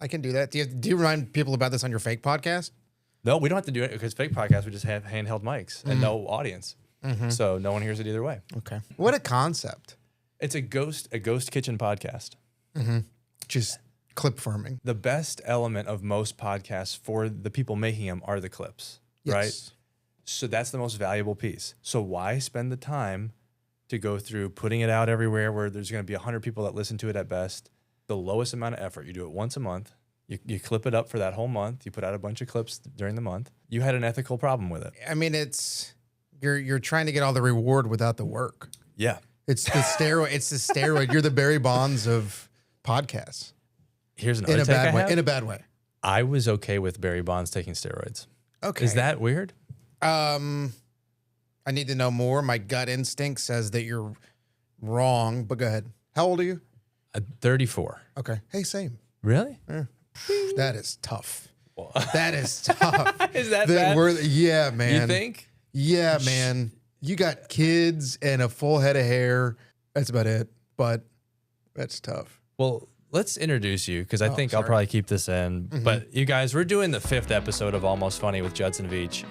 I can do that. Do you remind people about this on your fake podcast? No, we don't have to do it because fake podcasts, we just have handheld mics and no audience. So no one hears it either way. Okay. What a concept. It's a ghost kitchen podcast. Just clip farming. The best element of most podcasts for the people making them are the clips, right? So that's the most valuable piece. So why spend the time to go through putting it out everywhere where there's going to be 100 people that listen to it at best? The lowest amount of effort. You do it once a month. You clip it up for that whole month. You put out a bunch of clips during the month. You had an ethical problem with it. I mean, it's you're trying to get all the reward without the work. Yeah. It's the steroid. It's the steroid. You're the Barry Bonds of podcasts. Here's another In a take bad I way. have. In a bad way. I was okay with Barry Bonds taking steroids. Okay. Is that weird? I need to know more. My gut instinct says that you're wrong, but go ahead. How old are you? 34. Okay. Hey, same. Really? That is tough. That is tough. Is that bad? Yeah, man. You think? Yeah, man. You got kids and a full head of hair. That's about it. But that's tough. Well, let's introduce you because I think I'll probably keep this in. But you guys, we're doing the 5th episode of Almost Funny with Judson Veach.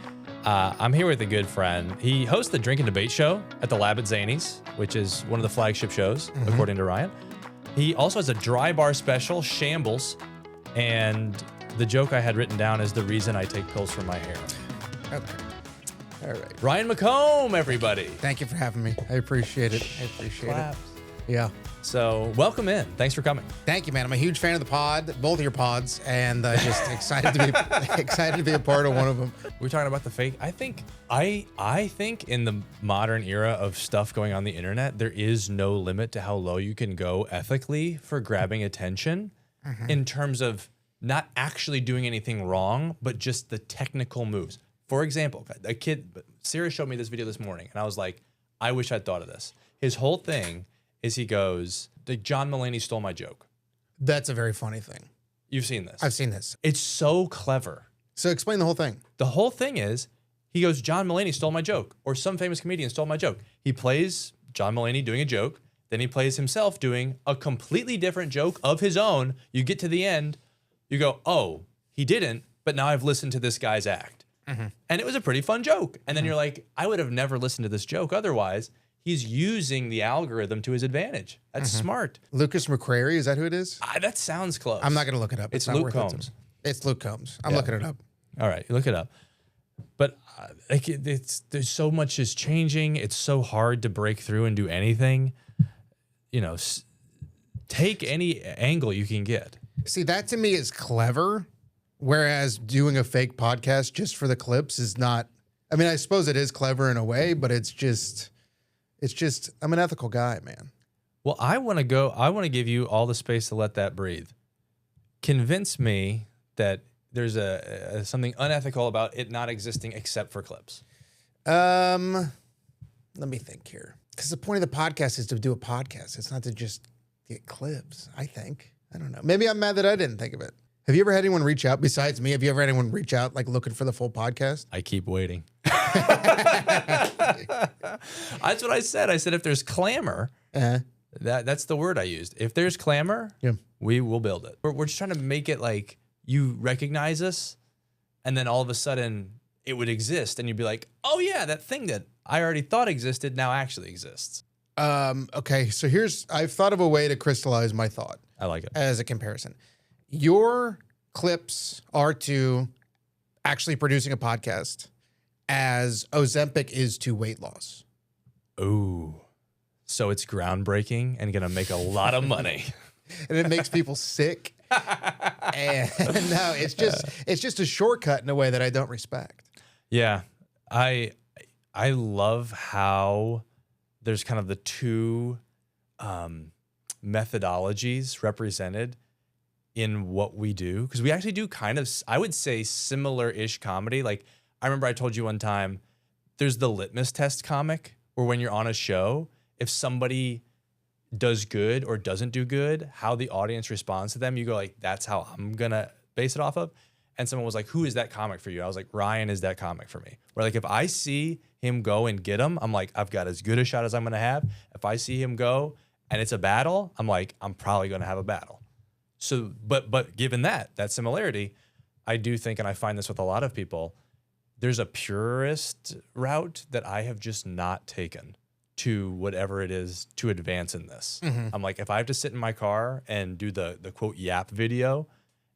I'm here with a good friend. He hosts the Drink and Debate show at the Lab at Zany's, which is one of the flagship shows, according to Ryan. He also has a dry bar special, Shambles. And the joke I had written down is the reason I take pills for my hair. Okay. All right. Ryan McComb, everybody. Thank you for having me. I appreciate it. I appreciate Claps. it. Yeah. So welcome in. Thanks for coming. Thank you, man. I'm a huge fan of the pod, both of your pods, and just excited to be a part of one of them. We're talking about the fake. I think in the modern era of stuff going on the internet, there is no limit to how low you can go ethically for grabbing attention in terms of not actually doing anything wrong, but just the technical moves. For example, Sarah showed me this video this morning, and I was like, I wish I'd thought of this. His whole thing is he goes, John Mulaney stole my joke. That's a very funny thing. You've seen this. I've seen this. It's so clever. So explain the whole thing. The whole thing is he goes, John Mulaney stole my joke, or some famous comedian stole my joke. He plays John Mulaney doing a joke. Then he plays himself doing a completely different joke of his own. You get to the end, you go, oh, he didn't, but now I've listened to this guy's act. And it was a pretty fun joke. And then you're like, I would have never listened to this joke otherwise. He's using the algorithm to his advantage. That's smart. Lucas McCrary, is that who it is? That sounds close. I'm not going to look it up. It's not Luke worth Combs. It's Luke Combs. I'm looking it up. All right, look it up. But there's so much is changing. It's so hard to break through and do anything. You know, take any angle you can get. See, that to me is clever, whereas doing a fake podcast just for the clips is not. I mean, I suppose it is clever in a way, but it's just, I'm an ethical guy, man. Well, I want to give you all the space to let that breathe. Convince me that there's something unethical about it not existing except for clips. Let me think here. Because the point of the podcast is to do a podcast. It's not to just get clips, I think. I don't know. Maybe I'm mad that I didn't think of it. Have you ever had anyone reach out besides me? Have you ever had anyone reach out like looking for the full podcast? I keep waiting. That's what I said. I said if there's clamor, that's the word I used. If there's clamor, we will build it. We're just trying to make it like you recognize us, and then all of a sudden it would exist, and you'd be like, oh yeah, that thing that I already thought existed now actually exists. Okay, so I've thought of a way to crystallize my thought. I like it. As a comparison. Your clips are to actually producing a podcast as Ozempic is to weight loss. Ooh. So it's groundbreaking and going to make a lot of money. And it makes people sick. And no, it's just a shortcut in a way that I don't respect. Yeah. I love how there's kind of the two methodologies represented in what we do, because we actually do kind of, I would say, similar-ish comedy. Like, I remember I told you one time, there's the litmus test comic, where when you're on a show, if somebody does good or doesn't do good, how the audience responds to them, you go like, that's how I'm gonna base it off of. And someone was like, who is that comic for you? I was like, Ryan is that comic for me. Where like, if I see him go and get him, I'm like, I've got as good a shot as I'm gonna have. If I see him go and it's a battle, I'm like, I'm probably gonna have a battle. So, but given that similarity, I do think, and I find this with a lot of people, there's a purist route that I have just not taken to whatever it is to advance in this. I'm like, if I have to sit in my car and do the quote yap video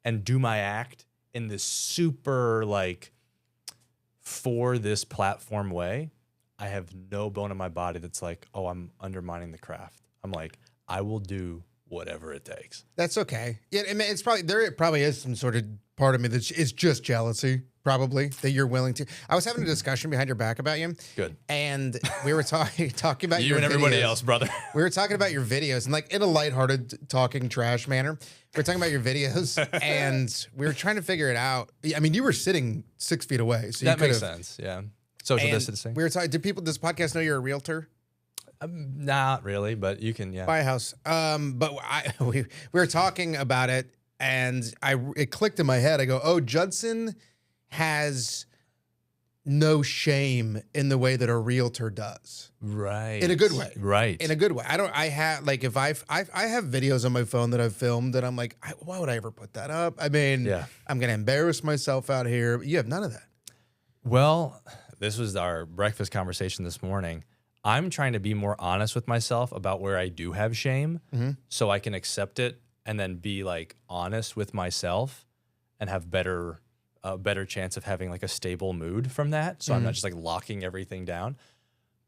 and do my act in this super like for this platform way, I have no bone in my body that's like, oh, I'm undermining the craft. I'm like, I will do whatever it takes. That's okay. Yeah, I mean, it's probably there. It probably is some sort of part of me that is just jealousy, probably that you're willing to. I was having a discussion behind your back about you. Good. And we were talking about You your and everybody videos. else, brother. We were talking about your videos and like in a lighthearted talking trash manner. We were talking about your videos and we were trying to figure it out. I mean, you were sitting 6 feet away, so That you makes could've- sense. Yeah. Social and distancing. We were talking. Does this podcast know you're a realtor? Not really, but you can, yeah. Buy a house. But we were talking about it, and it clicked in my head. I go, oh, Judson has no shame in the way that a realtor does. Right. In a good way. Right. In a good way. I have like if I have videos on my phone that I've filmed that I'm like, why would I ever put that up? I mean, Yeah. I'm gonna embarrass myself out here. You have none of that. Well, this was our breakfast conversation this morning. I'm trying to be more honest with myself about where I do have shame so I can accept it and then be like honest with myself and have a better chance of having like a stable mood from that. So I'm not just like locking everything down.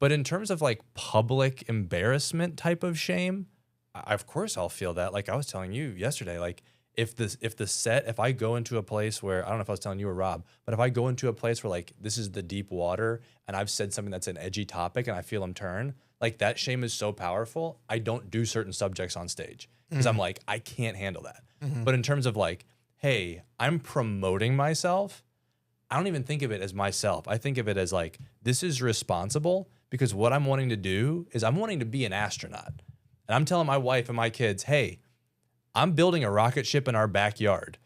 But in terms of like public embarrassment type of shame, of course I'll feel that. Like I was telling you yesterday, like if I go into a place where, I don't know if I was telling you or Rob, but if I go into a place where like this is the deep water and I've said something that's an edgy topic and I feel them turn, like that shame is so powerful. I don't do certain subjects on stage because I'm like, I can't handle that. But in terms of like, hey, I'm promoting myself, I don't even think of it as myself. I think of it as like, this is responsible because what I'm wanting to do is I'm wanting to be an astronaut. And I'm telling my wife and my kids, hey, I'm building a rocket ship in our backyard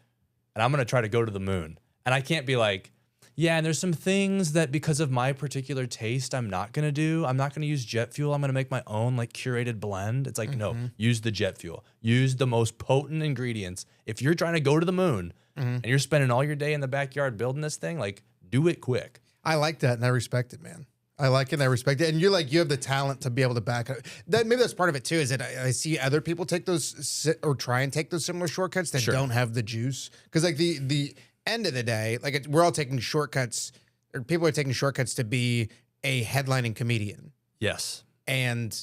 and I'm going to try to go to the moon. And I can't be like, yeah, and there's some things that because of my particular taste, I'm not going to do. I'm not going to use jet fuel. I'm going to make my own like curated blend. It's like, no, use the jet fuel. Use the most potent ingredients. If you're trying to go to the moon and you're spending all your day in the backyard building this thing, like do it quick. I like that and I respect it, man. I like it and I respect it. And you're like, you have the talent to be able to back it up. Maybe that's part of it too, is that I see other people take those or try and take those similar shortcuts that don't have the juice. Because like the end of the day, like we're all taking shortcuts, or people are taking shortcuts to be a headlining comedian. Yes. And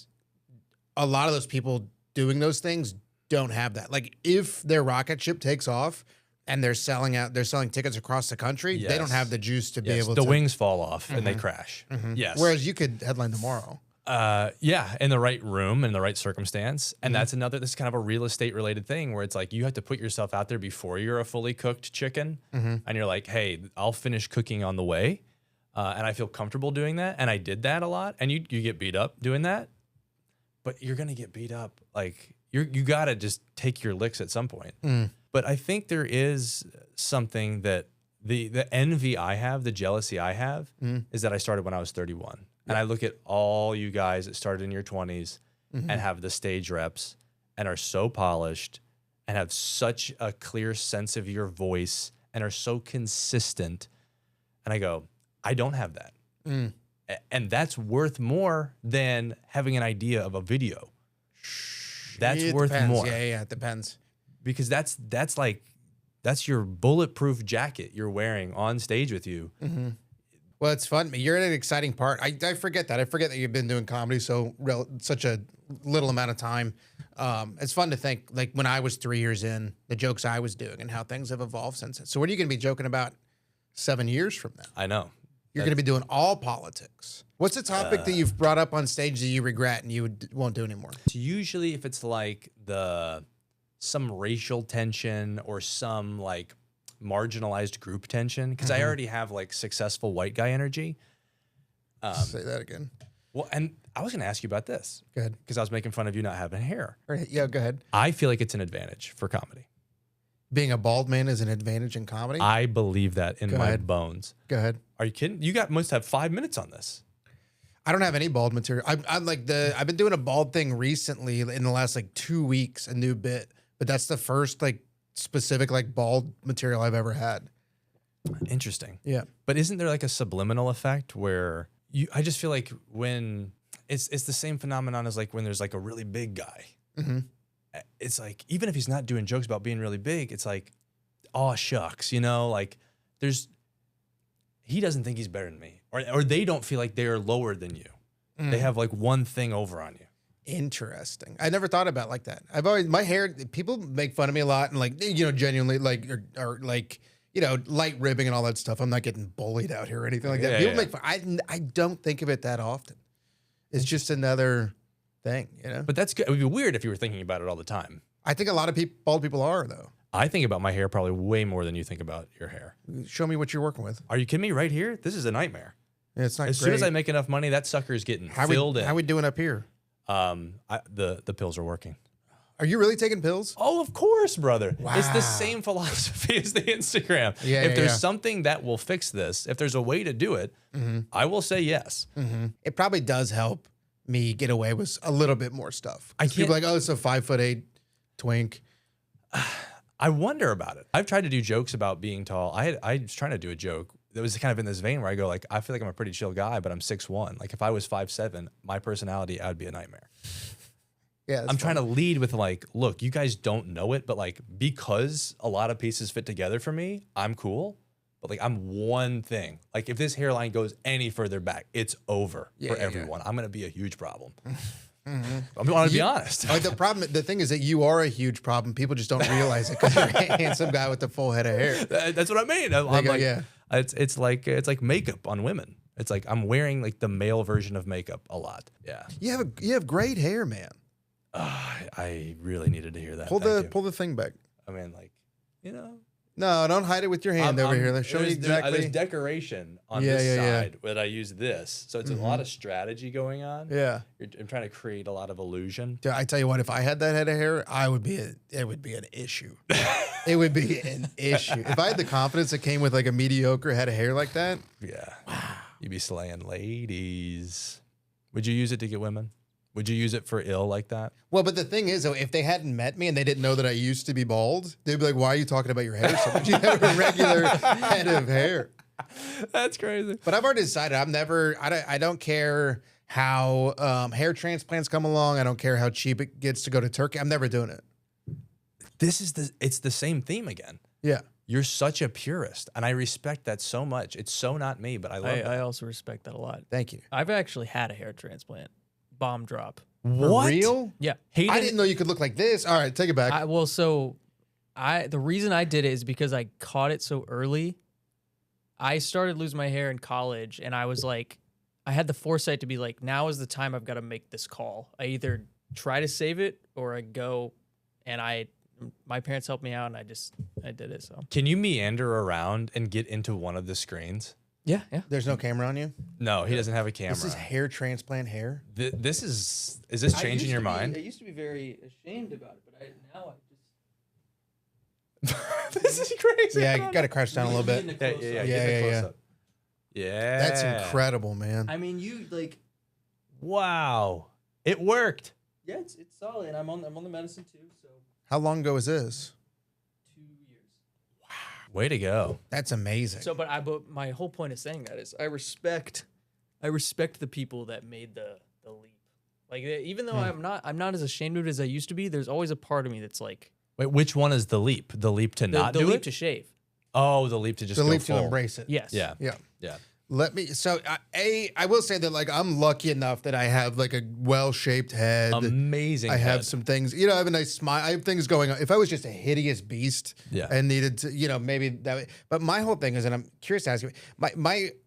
a lot of those people doing those things don't have that. Like if their rocket ship takes off and they're selling tickets across the country, they don't have the juice to be able to. The wings fall off and they crash. Yes. Whereas you could headline tomorrow. Yeah, in the right room, in the right circumstance. And this is kind of a real estate related thing where it's like you have to put yourself out there before you're a fully cooked chicken. And you're like, hey, I'll finish cooking on the way. And I feel comfortable doing that. And I did that a lot. And you get beat up doing that. But you're going to get beat up. Like you got to just take your licks at some point. But I think there is something that the envy I have, the jealousy I have, is that I started when I was 31. And I look at all you guys that started in your 20s and have the stage reps and are so polished and have such a clear sense of your voice and are so consistent. And I go, I don't have that. And that's worth more than having an idea of a video. That's worth more. Yeah, it depends. Because that's your bulletproof jacket you're wearing on stage with you. Well, it's fun. You're in an exciting part. I forget that. I forget that you've been doing comedy such a little amount of time. It's fun to think, like when I was 3 years in, the jokes I was doing and how things have evolved since then. So what are you going to be joking about 7 years from now? I know. You're going to be doing all politics. What's a topic that you've brought up on stage that you regret and you won't do anymore? So usually if it's like some racial tension or some like marginalized group tension, because I already have like successful white guy energy. Say that again. Well, and I was going to ask you about this. Go ahead. Because I was making fun of you not having hair. All right, yeah, go ahead. I feel like it's an advantage for comedy. Being a bald man is an advantage in comedy? I believe that in my bones. Go ahead. Are you kidding? You must have 5 minutes on this. I don't have any bald material. I've been doing a bald thing recently in the last like 2 weeks, a new bit but that's the first like specific like bald material I've ever had. Interesting. Yeah. But isn't there like a subliminal effect where I just feel like when it's the same phenomenon as like when there's like a really big guy. Mm-hmm. It's like, even if he's not doing jokes about being really big, it's like, oh shucks, you know, like he doesn't think he's better than me, or they don't feel like they're lower than you. They have like one thing over on you. Interesting. I never thought about it like that. I've always, my hair, people make fun of me a lot and like, you know, genuinely like, or like, you know, light ribbing and all that stuff. I'm not getting bullied out here or anything like that. Yeah, People yeah. make fun. I don't think of it that often. It's just another thing, you know? But that's good. It would be weird if you were thinking about it all the time. I think a lot of bald people are though. I think about my hair probably way more than you think about your hair. Show me what you're working with. Are you kidding me? Right here? This is a nightmare. Yeah, it's not As soon as I make enough money, that sucker is getting filled in. How we doing up here? The pills are working. Are you really taking pills? Oh, of course, brother. Wow. It's the same philosophy as the Instagram. Yeah, if yeah, there's yeah. something that will fix this, if there's a way to do it, I will say yes. Mm-hmm. It probably does help me get away with a little bit more stuff. I People can't- are like, oh, it's a 5'8" twink. I wonder about it. I've tried to do jokes about being tall. I was trying to do a joke that was kind of in this vein where I go like, I feel like I'm a pretty chill guy, but I'm 6'1". Like if I was 5'7", my personality, I would be a nightmare. Yeah, I'm trying to lead with like, look, you guys don't know it, but like because a lot of pieces fit together for me, I'm cool. But like I'm one thing. Like if this hairline goes any further back, it's over for everyone. I'm gonna be a huge problem. I want to be honest. The thing is that you are a huge problem. People just don't realize it because you're a handsome guy with a full head of hair. That's what I mean. I'm like, it's like makeup on women. It's like I'm wearing like the male version of makeup a lot. Yeah. You have great hair, man. I really needed to hear that. Pull Thank you. the thing back. I mean, like, you know. No, don't hide it with your hand over here. Show me exactly. There's decoration on this side, but I use this. So it's a lot of strategy going on. Yeah. I'm trying to create a lot of illusion. Dude, I tell you what, if I had that head of hair, it would be an issue. It would be an issue. If I had the confidence that came with like a mediocre head of hair like that. Yeah. Wow. You'd be slaying ladies. Would you use it to get women? Would you use it for ill like that? Well, but the thing is, though, if they hadn't met me and they didn't know that I used to be bald, they'd be like, why are you talking about your hair so much? You have a regular head of hair. That's crazy. But I've already decided I don't care how hair transplants come along. I don't care how cheap it gets to go to Turkey. I'm never doing it. It's the same theme again. Yeah. You're such a purist, and I respect that so much. It's so not me, but I love it. I also respect that a lot. Thank you. I've actually had a hair transplant. Bomb drop. What? For real? Yeah. I didn't know you could look like this. All right, take it back. The reason I did it is because I caught it so early. I started losing my hair in college, and I was like, I had the foresight to be like, now is the time I've got to make this call. I either try to save it or I go, and my parents helped me out, and I did it. So Can you meander around and get into one of the screens? yeah. There's no camera on you? No, he doesn't have a camera. This is hair transplant hair? Is this changing your mind? I used to be very ashamed about it, but now This is crazy. Yeah, you got to crouch down a little bit. Yeah. That's incredible, man. I mean, you like, Wow. It worked. yeah, it's solid, and I'm on the medicine too. So How long ago was this? 2 years. Way to go. That's amazing. So, but my whole point of saying that is I respect the people that made the leap. Like even though I'm not as ashamed of it as I used to be, there's always a part of me that's like, Wait, which one is the leap? The leap to not the do leap it? to shave. Oh, the leap to just the go leap full. to embrace it. Yes. Yeah. Yeah. Yeah. I will say that like I'm lucky enough that I have like a well-shaped head. Amazing. I have head. some things, I have a nice smile. I have things going on. If I was just a hideous beast and needed to, maybe that way. But my whole thing is, and I'm curious to ask you,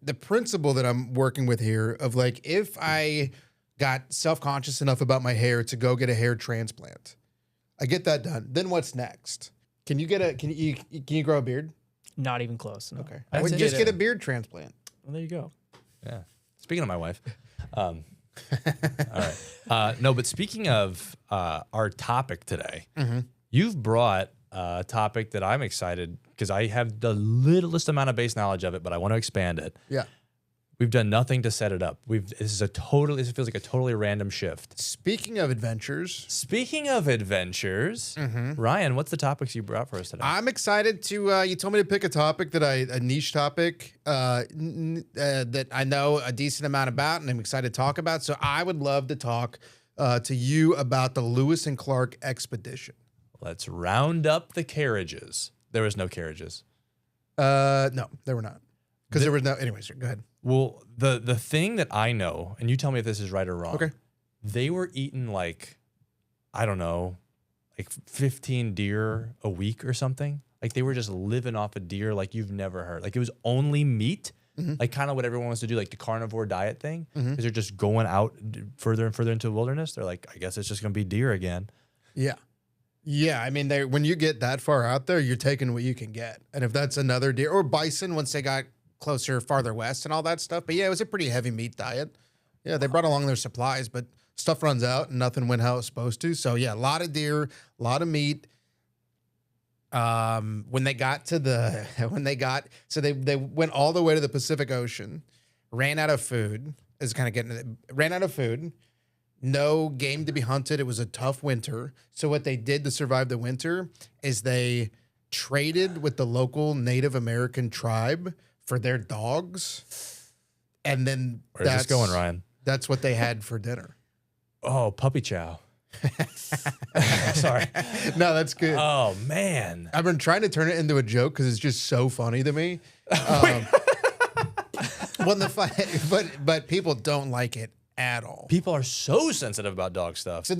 the principle that I'm working with here of like, if I got self-conscious enough about my hair to go get a hair transplant, I get that done. Then what's next? Can you grow a beard? Not even close. No. Okay. I would just get a beard transplant. Well, there you go. Yeah. Speaking of my wife. All right. No, but speaking of our topic today, you've brought a topic that I'm excited because I have the littlest amount of base knowledge of it, but I want to expand it. Yeah. We've done nothing to set it up. This feels like a totally random shift. Speaking of adventures, Ryan, what's the topics you brought for us today? I'm excited to. You told me to pick a topic a niche topic that I know a decent amount about, and I'm excited to talk about. So I would love to talk to you about the Lewis and Clark expedition. Let's round up the carriages. There was no carriages. No, there were not, because there was no. Anyways, go ahead. Well, the thing that I know, and you tell me if this is right or wrong. Okay. They were eating like, I don't know, like 15 deer a week or something. Like they were just living off a deer like you've never heard. Like it was only meat, like kind of what everyone wants to do, like the carnivore diet thing. Because they're just going out further and further into the wilderness. They're like, I guess it's just going to be deer again. Yeah. Yeah, I mean, when you get that far out there, you're taking what you can get. And if that's another deer or bison once they got closer, farther west and all that stuff. But yeah, it was a pretty heavy meat diet. Yeah, they brought along their supplies, but stuff runs out and nothing went how it was supposed to. So yeah, a lot of deer, a lot of meat. When they got to they went all the way to the Pacific Ocean, ran out of food. Ran out of food. No game to be hunted. It was a tough winter. So what they did to survive the winter is they traded with the local Native American tribe for their dogs. And then Where's this going, Ryan? That's what they had for dinner. Oh, puppy chow. Sorry. No, that's good. Oh, man. I've been trying to turn it into a joke because it's just so funny to me. But people don't like it at all. People are so sensitive about dog stuff. So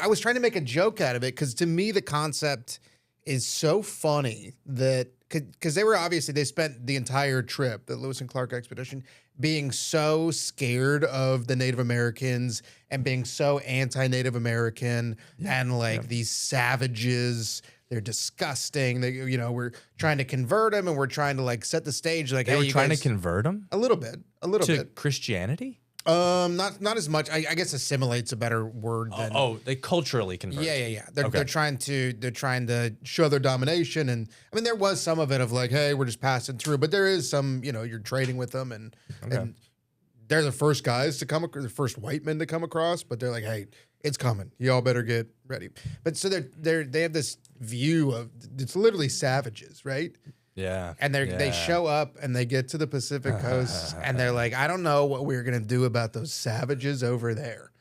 I was trying to make a joke out of it because to me the concept is so funny that because they spent the entire trip, the Lewis and Clark expedition, being so scared of the Native Americans and being so anti-Native American and these savages. They're disgusting. We're trying to convert them and we're trying to set the stage. Like, they were trying to convert them a little bit to Christianity. Not as much. I guess assimilate's a better word than. They culturally convert. Yeah. They're trying to show their domination, and I mean there was some of it of like, hey, we're just passing through, but there is some, you're trading with them, and they're the first guys to the first white men to come across, but they're like, hey, it's coming, y'all better get ready. But so they have this view of it's literally savages, right? Yeah. And they show up and they get to the Pacific coast and they're like, I don't know what we're going to do about those savages over there.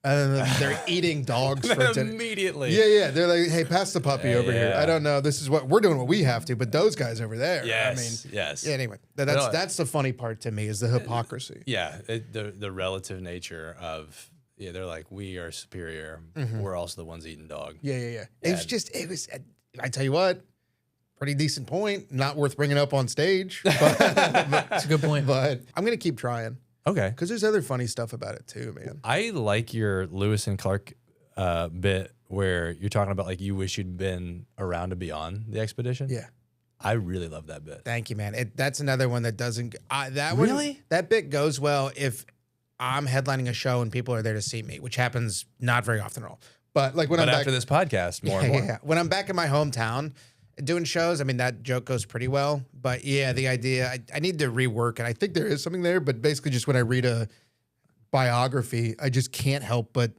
And they're eating dogs for dinner. Immediately. Yeah. They're like, hey, pass the puppy over here. I don't know. This is what we're doing what we have to, but those guys over there. Yes. Yeah, anyway, that's the funny part to me is the hypocrisy. Yeah. The relative nature of, they're like, we are superior. We're also the ones eating dog. Yeah. It was, I tell you what, pretty decent point. Not worth bringing up on stage. But That's a good point. But I'm going to keep trying. Okay. Because there's other funny stuff about it too, man. I like your Lewis and Clark bit where you're talking about like you wish you'd been around to be on the expedition. Yeah. I really love that bit. Thank you, man. That's another one that doesn't... Really? That bit goes well if I'm headlining a show and people are there to see me, which happens not very often at all. But like when I'm after this podcast, more and more. Yeah. When I'm back in my hometown doing shows, I mean, that joke goes pretty well. But yeah, the idea, I need to rework it. I think there is something there, but basically just when I read a biography, I just can't help but,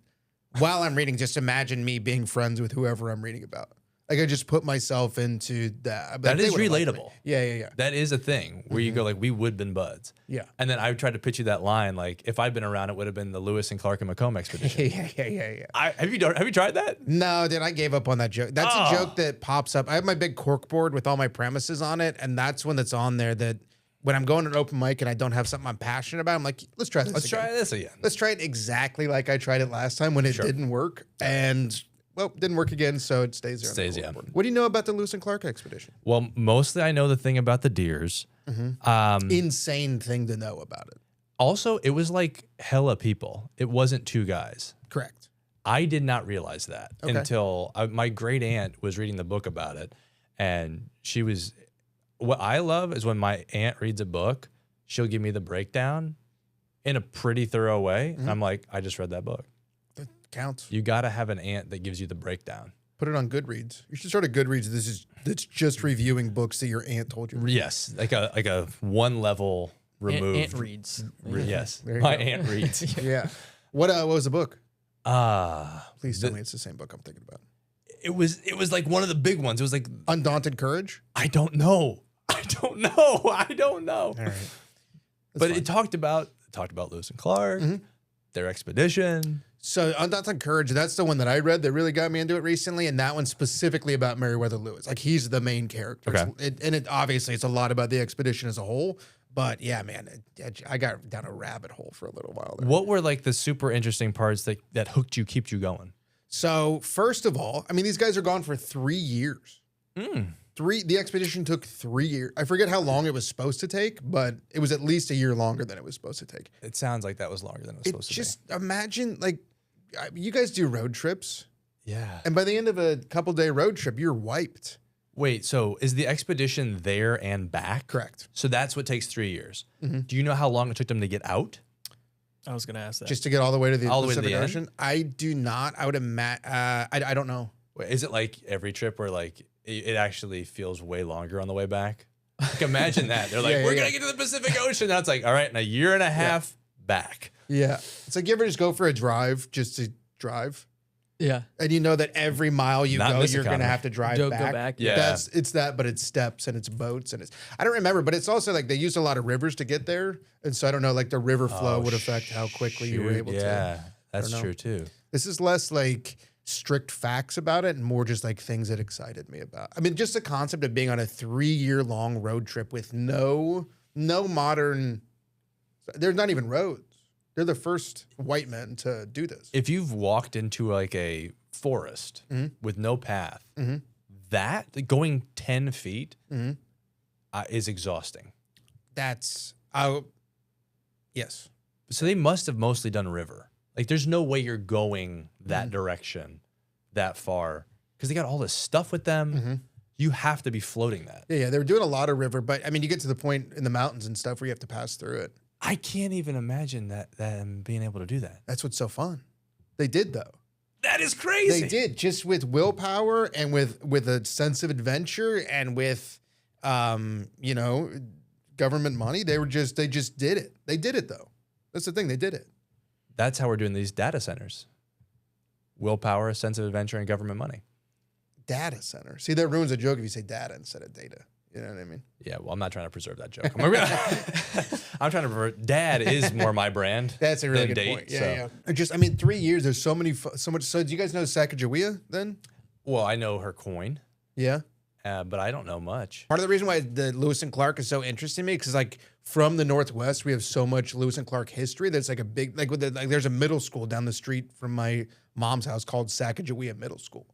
while I'm reading, just imagine me being friends with whoever I'm reading about. Like, I just put myself into that. That is relatable. Yeah. That is a thing where you go like, we would have been buds. Yeah. And then I tried to pitch you that line, like, if I'd been around, it would have been the Lewis and Clark and McComb expedition. Yeah. Have you tried that? No, dude, I gave up on that joke. That's a joke that pops up. I have my big cork board with all my premises on it, and that's when it's on there that when I'm going to an open mic and I don't have something I'm passionate about, I'm like, let's try this again. Let's try it exactly like I tried it last time when it didn't work. And... well, didn't work again, so it stays there. What do you know about the Lewis and Clark expedition? Well, mostly I know the thing about the deers. Insane thing to know about it. Also, it was like hella people. It wasn't two guys. Correct. I did not realize that until my great aunt was reading the book about it. And she was, what I love is when my aunt reads a book, she'll give me the breakdown in a pretty thorough way. And I'm like, I just read that book. Counts. You got to have an aunt that gives you the breakdown. Put it on Goodreads. You should start a Goodreads. That's just reviewing books that your aunt told you. Yes, like a one level removed. Ant reads. Yes, There you my go. aunt reads. Yeah. What was the book? Ah, Please tell me it's the same book I'm thinking about. it was like one of the big ones. It was like Undaunted Courage? I don't know. I don't know. All right. But it talked about Lewis and Clark, their expedition. So Undaunted Courage, that's the one that I read that really got me into it recently, and that one's specifically about Meriwether Lewis. Like he's the main character. Okay. Obviously it's a lot about the expedition as a whole, but yeah, man, I got down a rabbit hole for a little while there. What were like the super interesting parts that hooked you, kept you going? So first of all, I mean, these guys are gone for 3 years. The expedition took 3 years. I forget how long it was supposed to take, but it was at least a year longer than it was supposed to take. It sounds like that was longer than it was supposed to be. Just imagine, like, you guys do road trips, Yeah. and by the end of a couple-day road trip, you're wiped. Wait, so is the expedition there and back? Correct. So that's what takes 3 years. Do you know how long it took them to get out? I was gonna ask that. Just to get all the way to the All the way to Pacific the end? Ocean? I do not. I would imagine. I don't know. Wait, is it like every trip where like it actually feels way longer on the way back? Like imagine that. They're like, Yeah, we're yeah. going to get to the Pacific Ocean. Now it's like, all right, in a year and a half back. Yeah. It's like you ever just go for a drive just to drive, yeah. and you know that every mile you Not go, this you're going to economy. have to drive Go back. back. Yeah. It's that, but it's steps and it's boats and it's. I don't remember, but it's also like they used a lot of rivers to get there, and so I don't know. Like the river flow would affect how quickly you were Shoot, able to. Yeah, that's know. true too. This is less like strict facts about it and more just like things that excited me about. I mean, just the concept of being on a 3-year-long road trip with no modern. There's not even roads. They're the first white men to do this. If you've walked into like a forest with no path, that going 10 feet is exhausting. Yes. So they must have mostly done river. Like there's no way you're going that direction that far because they got all this stuff with them. You have to be floating that. Yeah, they were doing a lot of river, but I mean, you get to the point in the mountains and stuff where you have to pass through it. I can't even imagine that them being able to do that. That's what's so fun. They did though. That is crazy. They did just with willpower and with a sense of adventure and with, government money. They just did it. They did it though. That's the thing. They did it. That's how we're doing these data centers. Willpower, a sense of adventure, and government money. Data center. See, that ruins a joke if you say data instead of data. You know what I mean? Yeah, well, I'm not trying to preserve that joke. I'm trying to preserve. Dad is more my brand. That's a really than good date, point. Yeah, so. yeah. Just, I mean, 3 years. There's so much. So do you guys know Sacagawea then? Well, I know her coin, Yeah. but I don't know much. Part of the reason why the Lewis and Clark is so interesting to me because like from the Northwest we have so much Lewis and Clark history that's like a big like there's a middle school down the street from my mom's house called Sacagawea Middle School.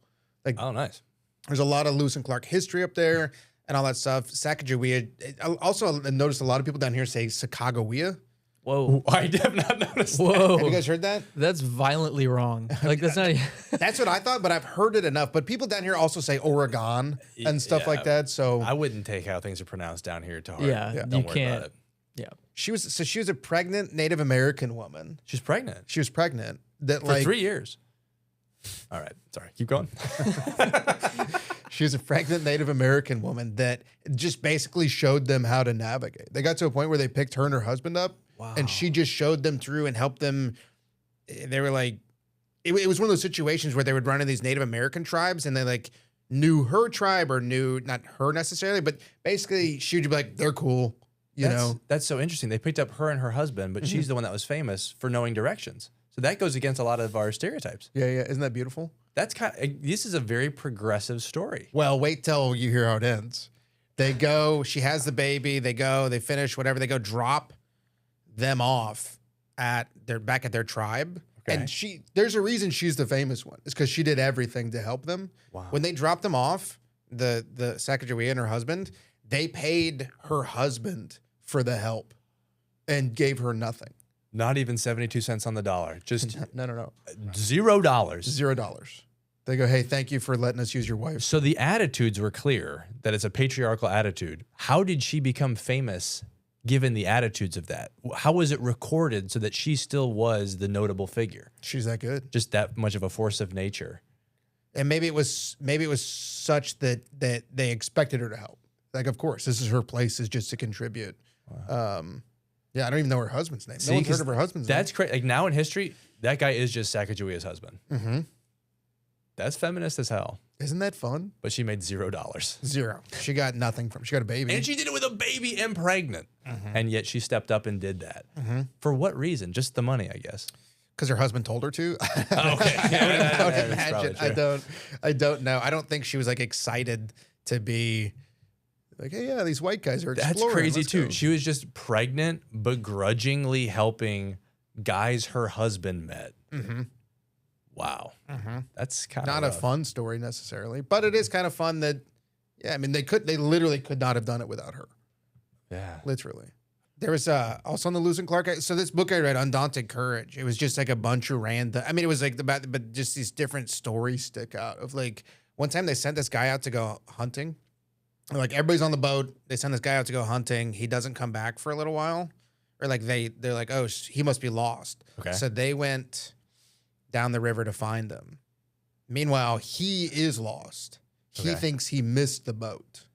Like Oh, nice. there's a lot of Lewis and Clark history up there and all that stuff. Sacagawea. Also noticed a lot of people down here say Sacagawea. Whoa. I have not noticed. Whoa. Have you guys heard that? That's violently wrong. Like that's not. That's what I thought, but I've heard it enough. But people down here also say Oregon and stuff Yeah. like that. So I wouldn't take how things are pronounced down here to heart. Yeah, Don't you worry can't. about it. Yeah. she was a pregnant Native American woman. She's pregnant She was pregnant that for like 3 years. All right, sorry. Keep going. she was a pregnant Native American woman that just basically showed them how to navigate. They got to a point where they picked her and her husband up, and she just showed them through and helped them. They were like, it was one of those situations where they would run in these Native American tribes, and they like knew her tribe or knew not her necessarily, but basically she would be like, they're cool, you know. That's so interesting. They picked up her and her husband, but she's the one that was famous for knowing directions. So that goes against a lot of our stereotypes. Yeah, yeah. Isn't that beautiful? That's this is a very progressive story. Well, wait till you hear how it ends. They go, she has the baby, they go, they finish, whatever, they go drop them off back at their tribe. Okay. And there's a reason she's the famous one. It's because she did everything to help them. Wow. When they dropped them off, the Sacagawea and her husband, they paid her husband for the help and gave her nothing. Not even 72 cents on the dollar. Just No. $0. $0. They go, hey, thank you for letting us use your wife. So the attitudes were clear that it's a patriarchal attitude. How did she become famous given the attitudes of that? How was it recorded so that she still was the notable figure? She's that good. Just that much of a force of nature. And maybe it was such that they expected her to help. Like, of course, this is her place, is just to contribute. Yeah, I don't even know her husband's name. See, No one's 'cause heard of her husband's name. That's crazy. Like now in history, that guy is just Sacagawea's husband. Mm-hmm. That's feminist as hell. Isn't that fun? But she made $0. Zero. She got nothing from. She got a baby. And she did it with a baby and pregnant. And yet she stepped up and did that. For what reason? Just the money, I guess. Because her husband told her to. Okay. I would That's imagine. probably I don't know. I don't think she was like excited to be like, hey, yeah, these white guys are exploring. That's crazy Let's too. go. She was just pregnant, begrudgingly helping guys her husband met. Wow. That's kind of Not a fun story necessarily, but it is kind of fun that, yeah, I mean, they literally could not have done it without her. Yeah. Literally. There was also on the Lewis and Clark. So this book I read, Undaunted Courage, it was just like a bunch of random. I mean, it was like but just these different stories stick out. Of like one time they sent this guy out to go hunting. Like everybody's on the boat. They send this guy out to go hunting. He doesn't come back for a little while, or like they're like, oh, he must be lost. Okay. So they went down the river to find him. Meanwhile, he is lost. He Okay. thinks he missed the boat.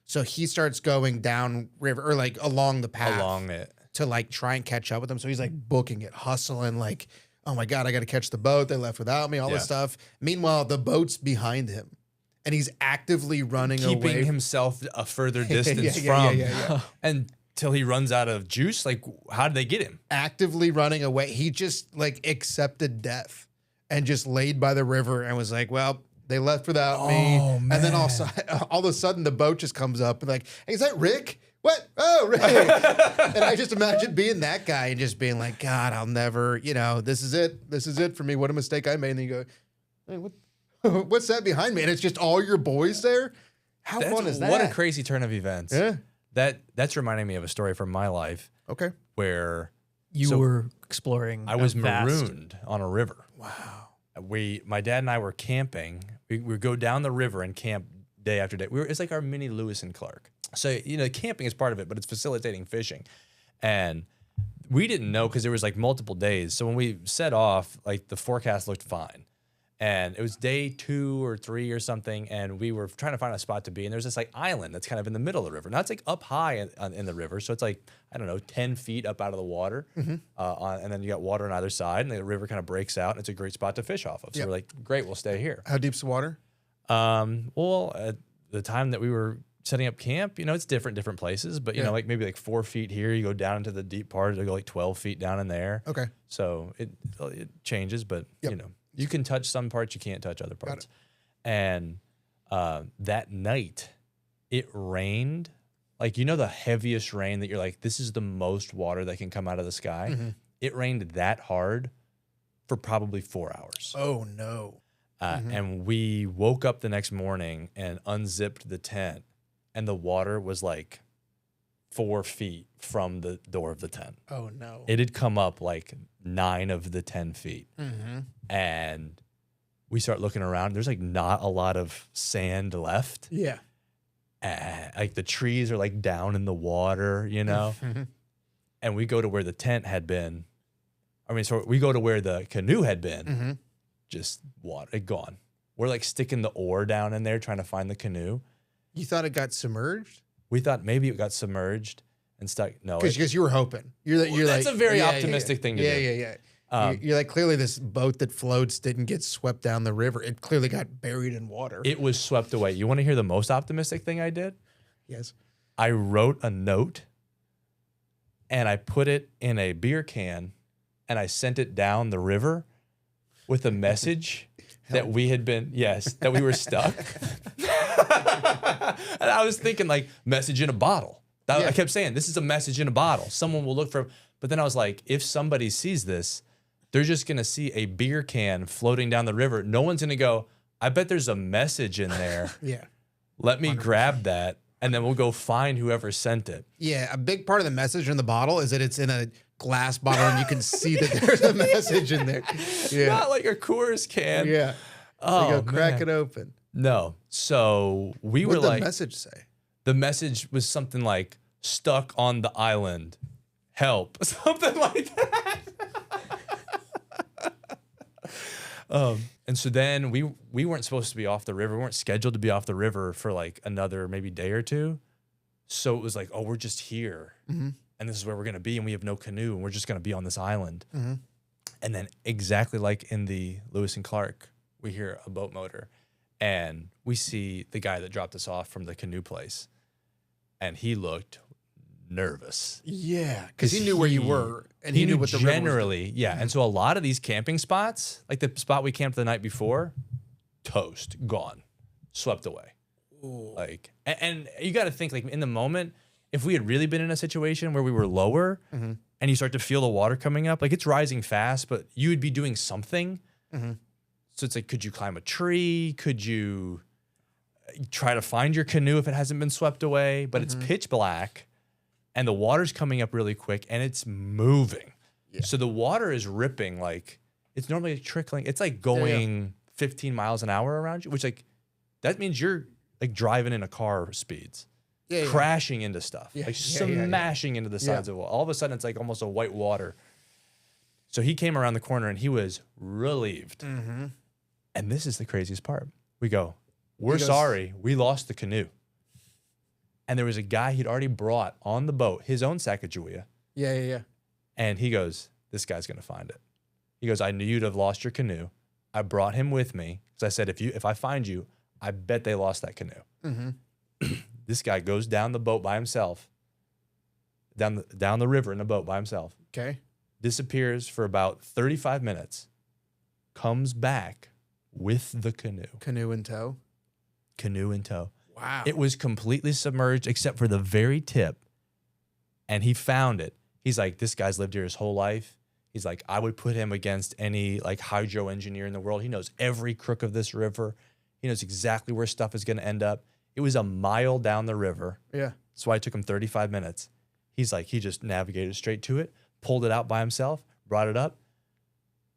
So he starts going down river or like along the path Along it. to like try and catch up with them. So he's like booking it, hustling, like, oh my God, I got to catch the boat. They left without me, all this Yeah. stuff. Meanwhile, the boat's behind him and he's actively running away. Keeping himself a further distance yeah, from. yeah. Until he runs out of juice. Like, how did they get him? Actively running away. He just like accepted death and just laid by the river and was like, well, they left without me. And then also, all of a sudden the boat just comes up and like, hey, is that Rick? What? Oh, Rick. And I just imagine being that guy and just being like, God, I'll never, this is it. This is it for me. What a mistake I made. And you go, hey, what's that behind me? And it's just all your boys there. How fun is that? What a crazy turn of events. Yeah. That's reminding me of a story from my life Okay. where You were exploring. I was a vast- marooned on a river. Wow. My dad and I were camping. We would go down the river and camp day after day. It's like our mini Lewis and Clark. So, camping is part of it, but it's facilitating fishing. And we didn't know because there was like multiple days. So when we set off, like the forecast looked fine. And it was day 2 or 3 or something. And we were trying to find a spot to be. And there's this like island that's kind of in the middle of the river. Now it's like up high in the river. So it's like, I don't know, 10 feet up out of the water. And then you got water on either side. And the river kind of breaks out. And it's a great spot to fish off of. So we're like, great, we'll stay here. How deep's the water? Well, at the time that we were setting up camp, it's different places. But, you know, like maybe like 4 feet here. You go down into the deep part. It'll go like 12 feet down in there. Okay. So it changes. But, you can touch some parts, you can't touch other parts. And that night, it rained. Like, the heaviest rain that you're like, this is the most water that can come out of the sky. It rained that hard for probably 4 hours. Oh, no. And we woke up the next morning and unzipped the tent, and the water was like 4 feet from the door of the tent. Oh, no. It had come up like 9 of the 10 feet. And we start looking around. There's like not a lot of sand left. Yeah. Like the trees are like down in the water, And we go to where the tent had been. So we go to where the canoe had been. Just water, gone. We're like sticking the oar down in there trying to find the canoe. You thought it got submerged? We thought maybe it got submerged and stuck. No, Because you were hoping. You're that's like, a very optimistic thing to do. Yeah. You're like, clearly this boat that floats didn't get swept down the river. It clearly got buried in water. It was swept away. You want to hear the most optimistic thing I did? Yes. I wrote a note and I put it in a beer can and I sent it down the river with a message that we were stuck. And I was thinking like message in a bottle. I kept saying, this is a message in a bottle. Someone will look for, but then I was like, if somebody sees this, they're just going to see a beer can floating down the river. No one's going to go, I bet there's a message in there. Yeah. Let me grab that. And then we'll go find whoever sent it. Yeah. A big part of the message in the bottle is that it's in a glass bottle and you can see that there's a message in there. Yeah. Not like a Coors can. Yeah. Oh, you go crack man. it open. No. So we were What did like, the message say? the message was something like, stuck on the island, help. Something like that. And so then we weren't supposed to be off the river. We weren't scheduled to be off the river for like another maybe day or two. So it was like, oh, we're just here. and this is where we're going to be, and we have no canoe, and we're just going to be on this island. Mm-hmm. And then exactly like in the Lewis and Clark, we hear a boat motor, and we see the guy that dropped us off from the canoe place, and he looked nervous. Yeah, because he knew where you were, and he knew what the river was doing. Generally, yeah. And so a lot of these camping spots, like the spot we camped the night before, toast, gone, swept away. Ooh. Like, and you got to think, like, in the moment, if we had really been in a situation where we were lower Mm-hmm. and you start to feel the water coming up, like it's rising fast, but you would be doing something. Mm-hmm. So it's like, could you climb a tree? Could you try to find your canoe if it hasn't been swept away? But it's pitch black and the water's coming up really quick and it's moving. Yeah. So the water is ripping, like it's normally trickling. It's like going 15 miles an hour around you, which like, that means you're like driving in a car speeds. Yeah, Crashing into stuff, Yeah, like yeah, yeah, smashing into the sides of it. All of a sudden, it's like almost a white water. So he came around the corner and he was relieved. Mm-hmm. And this is the craziest part. We go, we're He goes- sorry, we lost the canoe. And there was a guy he'd already brought on the boat, his own Sacagawea. Yeah. And he goes, this guy's going to find it. He goes, I knew you'd have lost your canoe. I brought him with me. Because I said, if I find you, I bet they lost that canoe. Mm-hmm. This guy goes down the boat by himself, down the river in a boat by himself, Okay. disappears for about 35 minutes, comes back with the canoe. Canoe in tow. Canoe in tow. Wow. It was completely submerged except for the very tip, and he found it. He's like, this guy's lived here his whole life. He's like, I would put him against any like hydro engineer in the world. He knows every crook of this river. He knows exactly where stuff is going to end up. It was a mile down the river. Yeah. That's why it took him 35 minutes. He's like, he just navigated straight to it, pulled it out by himself, brought it up.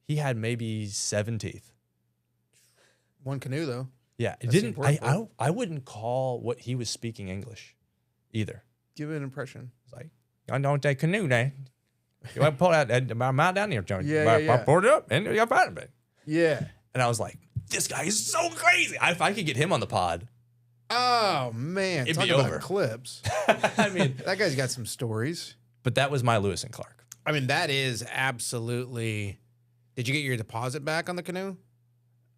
He had maybe 7 teeth. One canoe though. Yeah, it That's the didn't. important part. I wouldn't call what he was speaking English either. Give it an impression. It's like, I don't take canoe now. You want to pull that about a mile down here, John. Yeah. Pull it up and you find it. Yeah. And I was like, this guy is so crazy. If I could get him on the pod, Oh man. It'd Talk be about over. clips. I mean, That guy's got some stories. but that was my Lewis and Clark. I mean, that is absolutely. Did you get your deposit back on the canoe?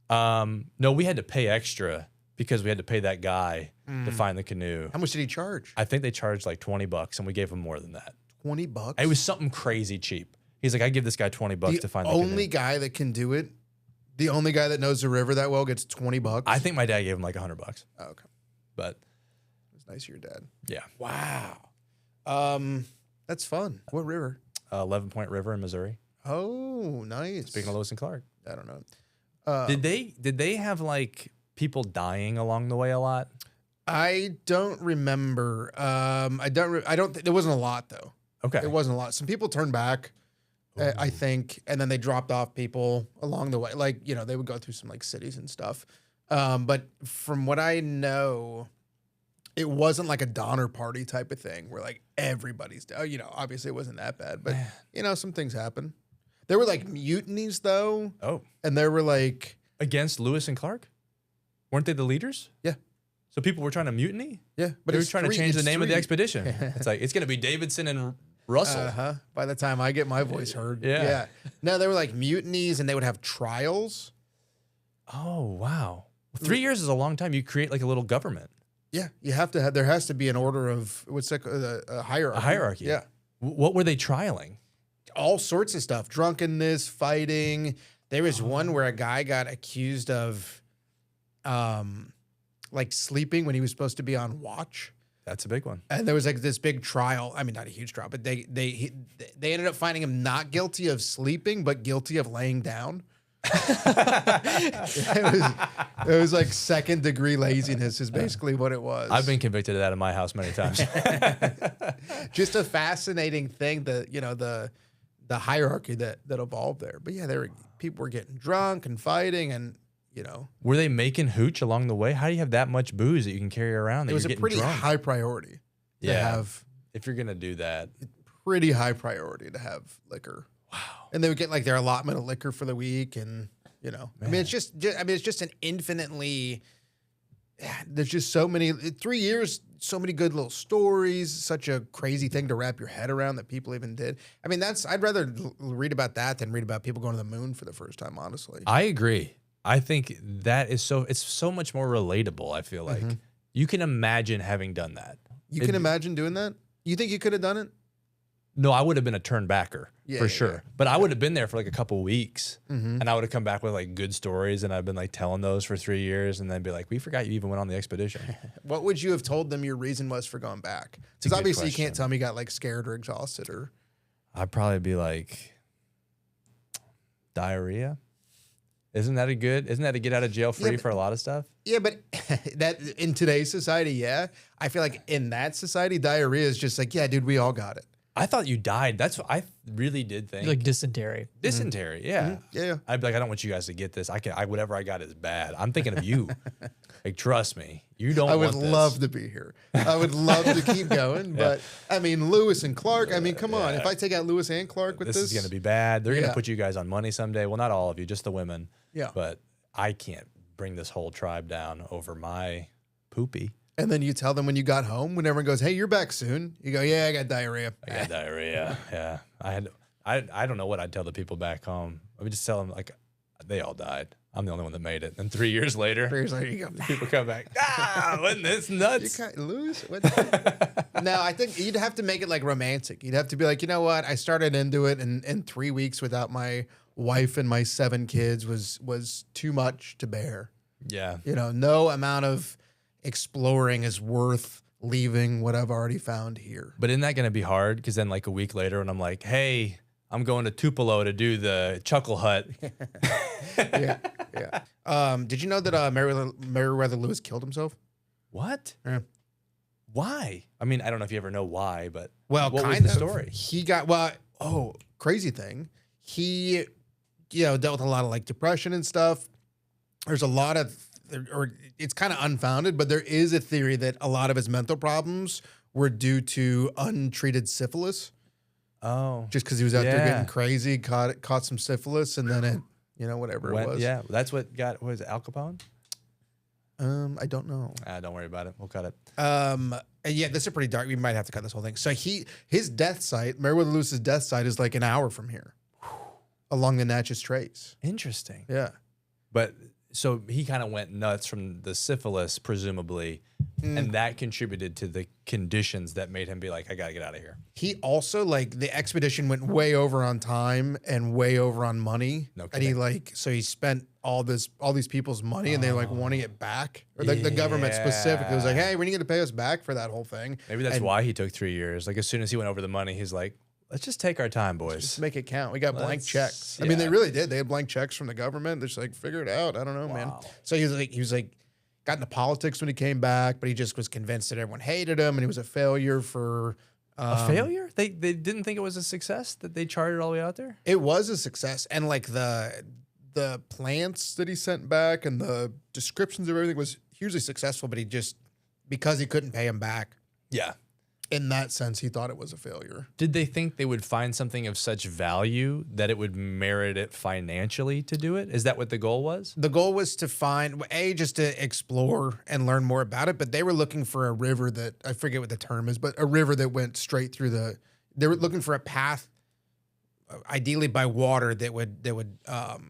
No, we had to pay extra because we had to pay that guy to Mm. find the canoe. How much did he charge? I think they charged like $20 and we gave him more than that. $20. It was something crazy cheap. He's like, I give this guy $20 to find the only canoe. guy that can do it. The only guy that knows the river that well gets $20. I think my dad gave him like $100. Oh, okay. But It's nice of your dad. yeah, Wow. That's fun. What river? 11 Point River in Missouri. Oh, nice. Speaking of Lewis and Clark, I don't know. did they have like people dying along the way a lot? I don't remember. I don't. There wasn't a lot though. Okay, It wasn't a lot. Some people turned back, I think, and then they dropped off people along the way. Like, they would go through some like cities and stuff. But from what I know, it wasn't like a Donner Party type of thing where like everybody's, obviously it wasn't that bad, but some things happen. There were like mutinies though. Oh, And there were like, against Lewis and Clark? Weren't they the leaders? Yeah. So people were trying to mutiny? yeah, but They were it's trying to change the it's name of the three. expedition. It's like, it's going to be Davidson and Russell. Uh-huh. By the time I get my voice heard. Yeah. No, they were like mutinies and they would have trials. Oh, wow. 3 years is a long time. You create like a little government. Yeah. You have to have, there has to be an order of, what's that, a hierarchy. A hierarchy. Yeah. What were they trialing? All sorts of stuff. Drunkenness, fighting. There was one where a guy got accused of like sleeping when he was supposed to be on watch. That's a big one. And there was like this big trial. I mean, not a huge trial, but they ended up finding him not guilty of sleeping, but guilty of laying down. it was like second degree laziness is basically what it was. I've been convicted of that in my house many times. Just a fascinating thing, the hierarchy that evolved there. But yeah, people were getting drunk and fighting, and Were they making hooch along the way? How do you have that much booze that you can carry around? That it was you're a getting pretty drunk? high priority to Yeah. have. If you're gonna do that, Pretty high priority to have liquor. wow. And they would get like their allotment of liquor for the week, and I mean, Man. it's just an infinitely there's just so many 3 years, so many good little stories, such a crazy thing to wrap your head around that people even did. I mean, I'd rather read about that than read about people going to the moon for the first time, honestly. I agree. I think that is it's so much more relatable. I feel like you can imagine having done that. You can imagine doing that? You think you could have done it? No, I would have been a turn backer for sure. Yeah. But I would have been there for like a couple weeks and I would have come back with like good stories and I've been like telling those for 3 years and then be like, we forgot you even went on the expedition. What would you have told them your reason was for going back? Because obviously you can't tell me you got like scared or exhausted or. I'd probably be like, diarrhea. Isn't that a get out of jail free for a lot of stuff? Yeah, but that in today's society, yeah. I feel like in that society, diarrhea is just like, yeah, dude, we all got it. I thought you died. That's what I really did think. Like dysentery. Dysentery, yeah. Yeah. I'd be like, I don't want you guys to get this. Whatever I got is bad. I'm thinking of you. Like, trust me, you don't. I would love to be here. I would love to keep going, but I mean, Lewis and Clark. I mean, come on. If I take out Lewis and Clark with this, is gonna be bad. They're gonna put you guys on money someday. Well, not all of you, just the women. Yeah. But I can't bring this whole tribe down over my poopy. And then you tell them when you got home, when everyone goes, "Hey, you're back soon." You go, "Yeah, I got diarrhea." I got diarrhea. Yeah. I don't know what I'd tell the people back home. I would just tell them like they all died. I'm the only one that made it. And 3 years later, You go, people come back. Wasn't this nuts? You can't lose. No, I think you'd have to make it like romantic. You'd have to be like, you know what? I started into it, and in 3 weeks without my wife and my 7 kids was too much to bear. Yeah. You know, no amount of exploring is worth leaving what I've already found here. But isn't that going to be hard? Because then like a week later when I'm like, hey, I'm going to Tupelo to do the Chuckle Hut. Yeah. Did you know that Meriwether Lewis killed himself? What? Yeah. Why? I mean, I don't know if you ever know why, but Well, what kind was of. the story? He got, crazy thing. He, dealt with a lot of like depression and stuff. There's a lot of, or it's kind of unfounded, but there is a theory that a lot of his mental problems were due to untreated syphilis. Oh. Just because he was out there getting crazy, caught some syphilis, and then it, whatever it was. Yeah, that's what was it, Al Capone? I don't know. Don't worry about it. We'll cut it. Yeah, this is pretty dark. We might have to cut this whole thing. So his death site, Meriwether Lewis's death site, is like an hour from here, along the Natchez Trace. Interesting. Yeah. But so he kind of went nuts from the syphilis, presumably, and that contributed to the conditions that made him be like, I got to get out of here. He also, like, the expedition went way over on time and way over on money. No and he, kidding. like, so he spent all these people's money and they're, like, wanting it back. Or the government specifically was like, hey, when are you going to pay us back for that whole thing? Maybe that's why he took 3 years. Like, as soon as he went over the money, he's like, let's just take our time, boys. Just make it count. We got blank checks. yeah. I mean, they really did. They had blank checks from the government. They're just like, figure it out. I don't know, man. So he was like, got into politics when he came back, but he just was convinced that everyone hated him and he was a failure for a failure? They didn't think it was a success that they charted all the way out there? It was a success. And like the plants that he sent back and the descriptions of everything was hugely successful, but he just, because he couldn't pay him back. Yeah. In that sense, he thought it was a failure. Did they think they would find something of such value that it would merit it financially to do it? Is that what the goal was? The goal was to find, just to explore and learn more about it, but they were looking for a river that, I forget what the term is, but a river that went straight through they were looking for a path, ideally by water, that would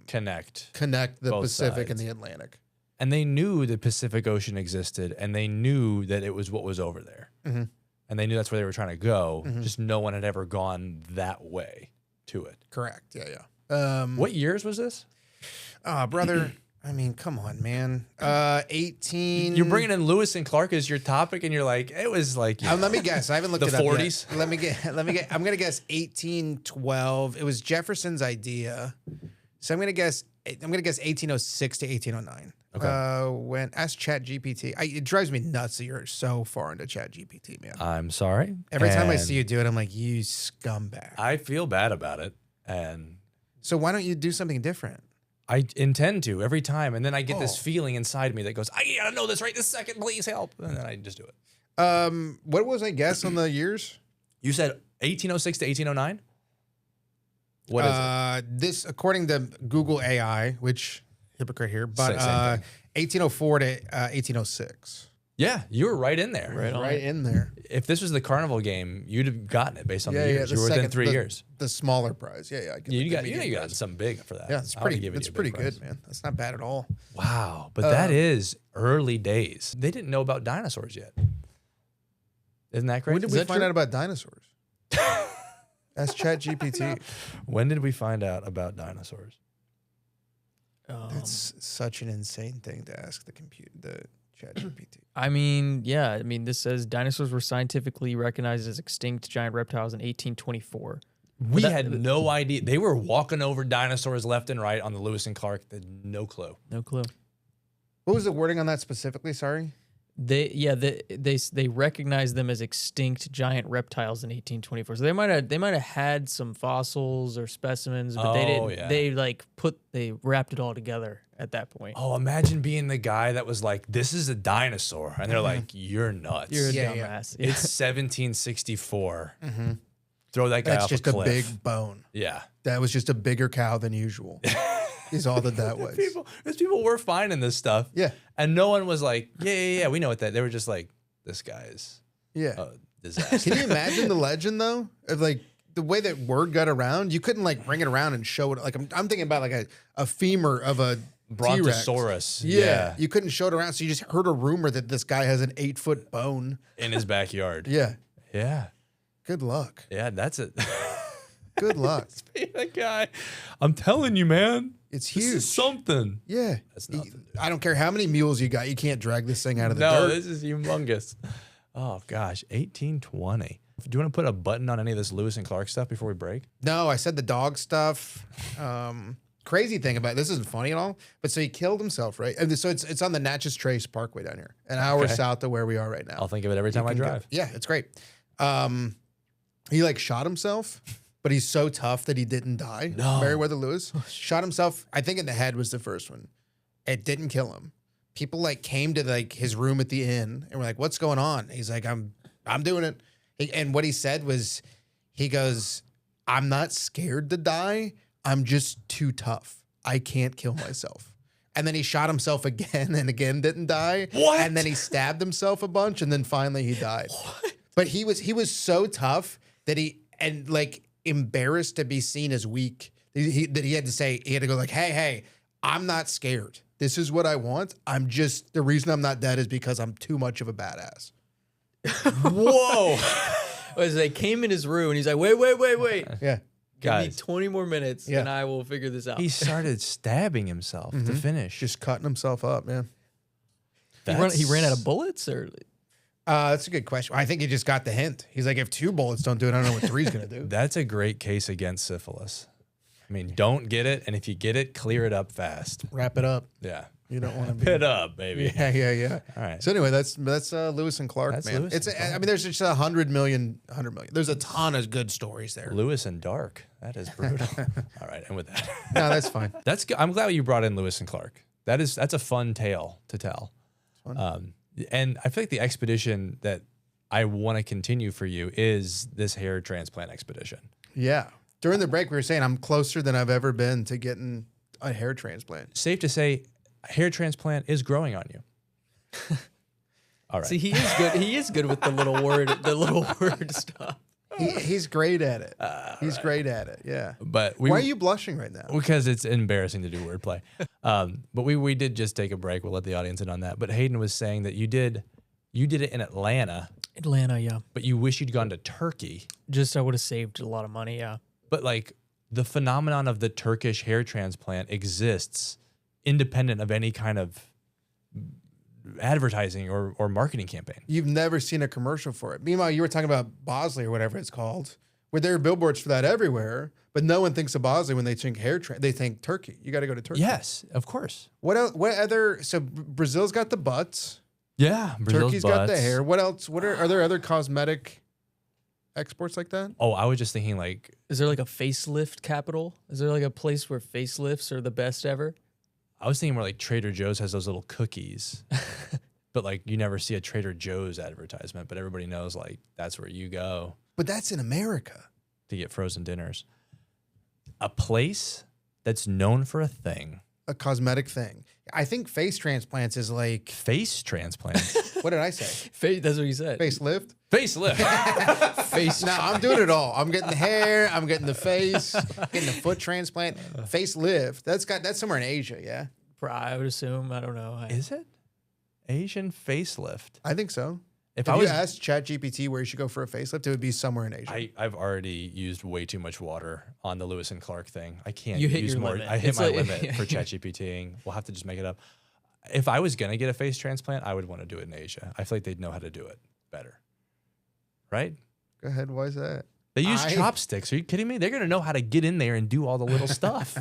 connect the both Pacific sides. and the Atlantic. And they knew the Pacific Ocean existed, and they knew that it was what was over there. Mm-hmm. And they knew that's where they were trying to go. Just no one had ever gone that way to it. Correct. Yeah. What years was this? Brother, I mean, come on, man. 18. You're bringing in Lewis and Clark as your topic, and you're like, it was like Let me guess. I haven't looked the it up 40s. yet. Let me get. I'm gonna guess 1812. It was Jefferson's idea, so I'm gonna guess 1806 to 1809. Okay. Ask ChatGPT. It drives me nuts that you're so far into ChatGPT, man. I'm sorry. Every time I And see you do it, I'm like, you scumbag. I feel bad about it, and So why don't you do something different? I intend to every time, and then I get this feeling inside me that goes, I gotta know this right this second, please help, and then I just do it. What was I guess on the years? You said 1806 to 1809. What is it? This, according to Google AI, which hypocrite here, but Same thing. 1804 to 1806. Yeah, you were right in there. Right on. Right in there. If this was the carnival game, you'd have gotten it based on the Yeah, years. the You were within second- 3 the- years. The smaller prize. Yeah, I get You the got medium you got prize. something big for that. Yeah, it's I would've pretty. given It's you a big pretty prize. good, man. That's not bad at all. Wow, but that is early days. They didn't know about dinosaurs yet. Isn't that crazy? When did Is we that find true? out about dinosaurs? Ask ChatGPT. When did we find out about dinosaurs? It's such an insane thing to ask the ChatGPT. I mean, yeah. I mean, this says dinosaurs were scientifically recognized as extinct giant reptiles in 1824. We that- had no idea. They were walking over dinosaurs left and right on the Lewis and Clark. They had no clue. No clue. What was the wording on that specifically? Sorry. They recognized them as extinct giant reptiles in 1824. So they might have had some fossils or specimens, but they didn't. Yeah. They wrapped it all together at that point. Oh, imagine being the guy that was like, "This is a dinosaur," and they're like, "You're nuts." You're a Yeah, dumbass. It's 1764. Throw that guy That's off just a a cliff. big bone. Yeah. That was just a bigger cow than usual. Is all that was. These people were finding this stuff. Yeah. And no one was like, yeah, we know what that. They were just like, this guy is Yeah. a disaster. Can you imagine the legend though? Of like the way that word got around, you couldn't like bring it around and show it. Like I'm thinking about like a femur of a T-Rex. Brontosaurus. Yeah. You couldn't show it around, so you just heard a rumor that this guy has an 8-foot bone. In his backyard. Yeah. Yeah. Good luck. Yeah, that's it. Good luck. That guy. I'm telling you, man. It's This huge. is something. Yeah. That's nothing. I don't care how many mules you got. You can't drag this thing out of the No, dirt. this is humongous. Oh, gosh. 1820. Do you want to put a button on any of this Lewis and Clark stuff before we break? No, I said the dog stuff. Crazy thing about this isn't funny at all, but so he killed himself, right? And so it's on the Natchez Trace Parkway down here, an hour south of where we are right now. I'll think of it every time I can go- drive. Yeah, it's great. He like shot himself, but he's so tough that he didn't die. No. Meriwether Lewis shot himself. I think in the head was the first one. It didn't kill him. People like came to like his room at the inn and were like, "What's going on?" He's like, "I'm doing it." And what he said was, he goes, "I'm not scared to die. I'm just too tough. I can't kill myself." And then he shot himself again and again, didn't die. What? And then he stabbed himself a bunch, and then finally he died. But he was so tough that he and like embarrassed to be seen as weak. That he had to say, he had to go like, hey, I'm not scared. This is what I want. I'm just, the reason I'm not dead is because I'm too much of a badass. Whoa. As they came in his room, and he's like, wait. Yeah. Give me Guys. 20 more minutes, Yeah. and I will figure this out. He started stabbing himself to finish. Just cutting himself up, man. He ran out of bullets, or That's a good question. I think he just got the hint. He's like, if 2 bullets don't do it, I don't know what 3's going to do. That's a great case against syphilis. I mean, don't get it, and if you get it, clear it up fast. Wrap it up. Yeah. You don't want to Wrap be. it up, baby. Yeah. All right. So anyway, that's Lewis and Clark, That's man. Lewis It's and Clark. I mean, there's just 100 million. There's a ton of good stories there. Lewis and Dark. That is brutal. All right, and with that, No, that's fine. that's good. I'm glad you brought in Lewis and Clark. That's a fun tale to tell. And I feel like the expedition that I want to continue for you is this hair transplant expedition. Yeah. During the break, we were saying I'm closer than I've ever been to getting a hair transplant. Safe to say, hair transplant is growing on you. All right. see, he is good. He is good with the little word stuff. He's great at it. He's great at it. Yeah. But Why are you blushing right now? Because it's embarrassing to do wordplay. But we did just take a break. We'll let the audience in on that. But Hayden was saying that you did it in Atlanta, Atlanta, yeah. but you wish you'd gone to Turkey. Just I would have saved a lot of money, yeah. But like the phenomenon of the Turkish hair transplant exists independent of any kind of advertising or marketing campaign. You've never seen a commercial for it. Meanwhile, you were talking about Bosley or whatever it's called, where there are billboards for that everywhere, but no one thinks of Bosley when they think they think Turkey. You got to go to Turkey. Yes, of course. What else? What other? So Brazil's got the butts. Yeah, Brazil's Turkey's got the butts. hair. What else? Are there other cosmetic exports like that? Oh, I was just thinking like Is there like a facelift capital? Is there like a place where facelifts are the best ever? I was thinking more like Trader Joe's has those little cookies. But like you never see a Trader Joe's advertisement, but everybody knows like that's where you go But that's in America. to get frozen dinners. A place that's known for a thing a cosmetic thing. I think face transplants is like, Face transplants. what did I say? That's what you said. Facelift? Facelift. Face. No, I'm doing it all. I'm getting the hair. I'm getting the face. Getting the foot transplant. Facelift. That's somewhere in Asia. Yeah, I would assume. I don't know. Is it Asian facelift? I think so. If If I you was, asked ChatGPT where you should go for a facelift, it would be somewhere in Asia. I've already used way too much water on the Lewis and Clark thing. I can't You hit use your more. limit. I hit It's my like- limit for ChatGPTing. We'll have to just make it up. If I was gonna get a face transplant, I would want to do it in Asia. I feel like they'd know how to do it better. Right? Go ahead. Why is that? They use chopsticks. Are you kidding me? They're gonna know how to get in there and do all the little stuff.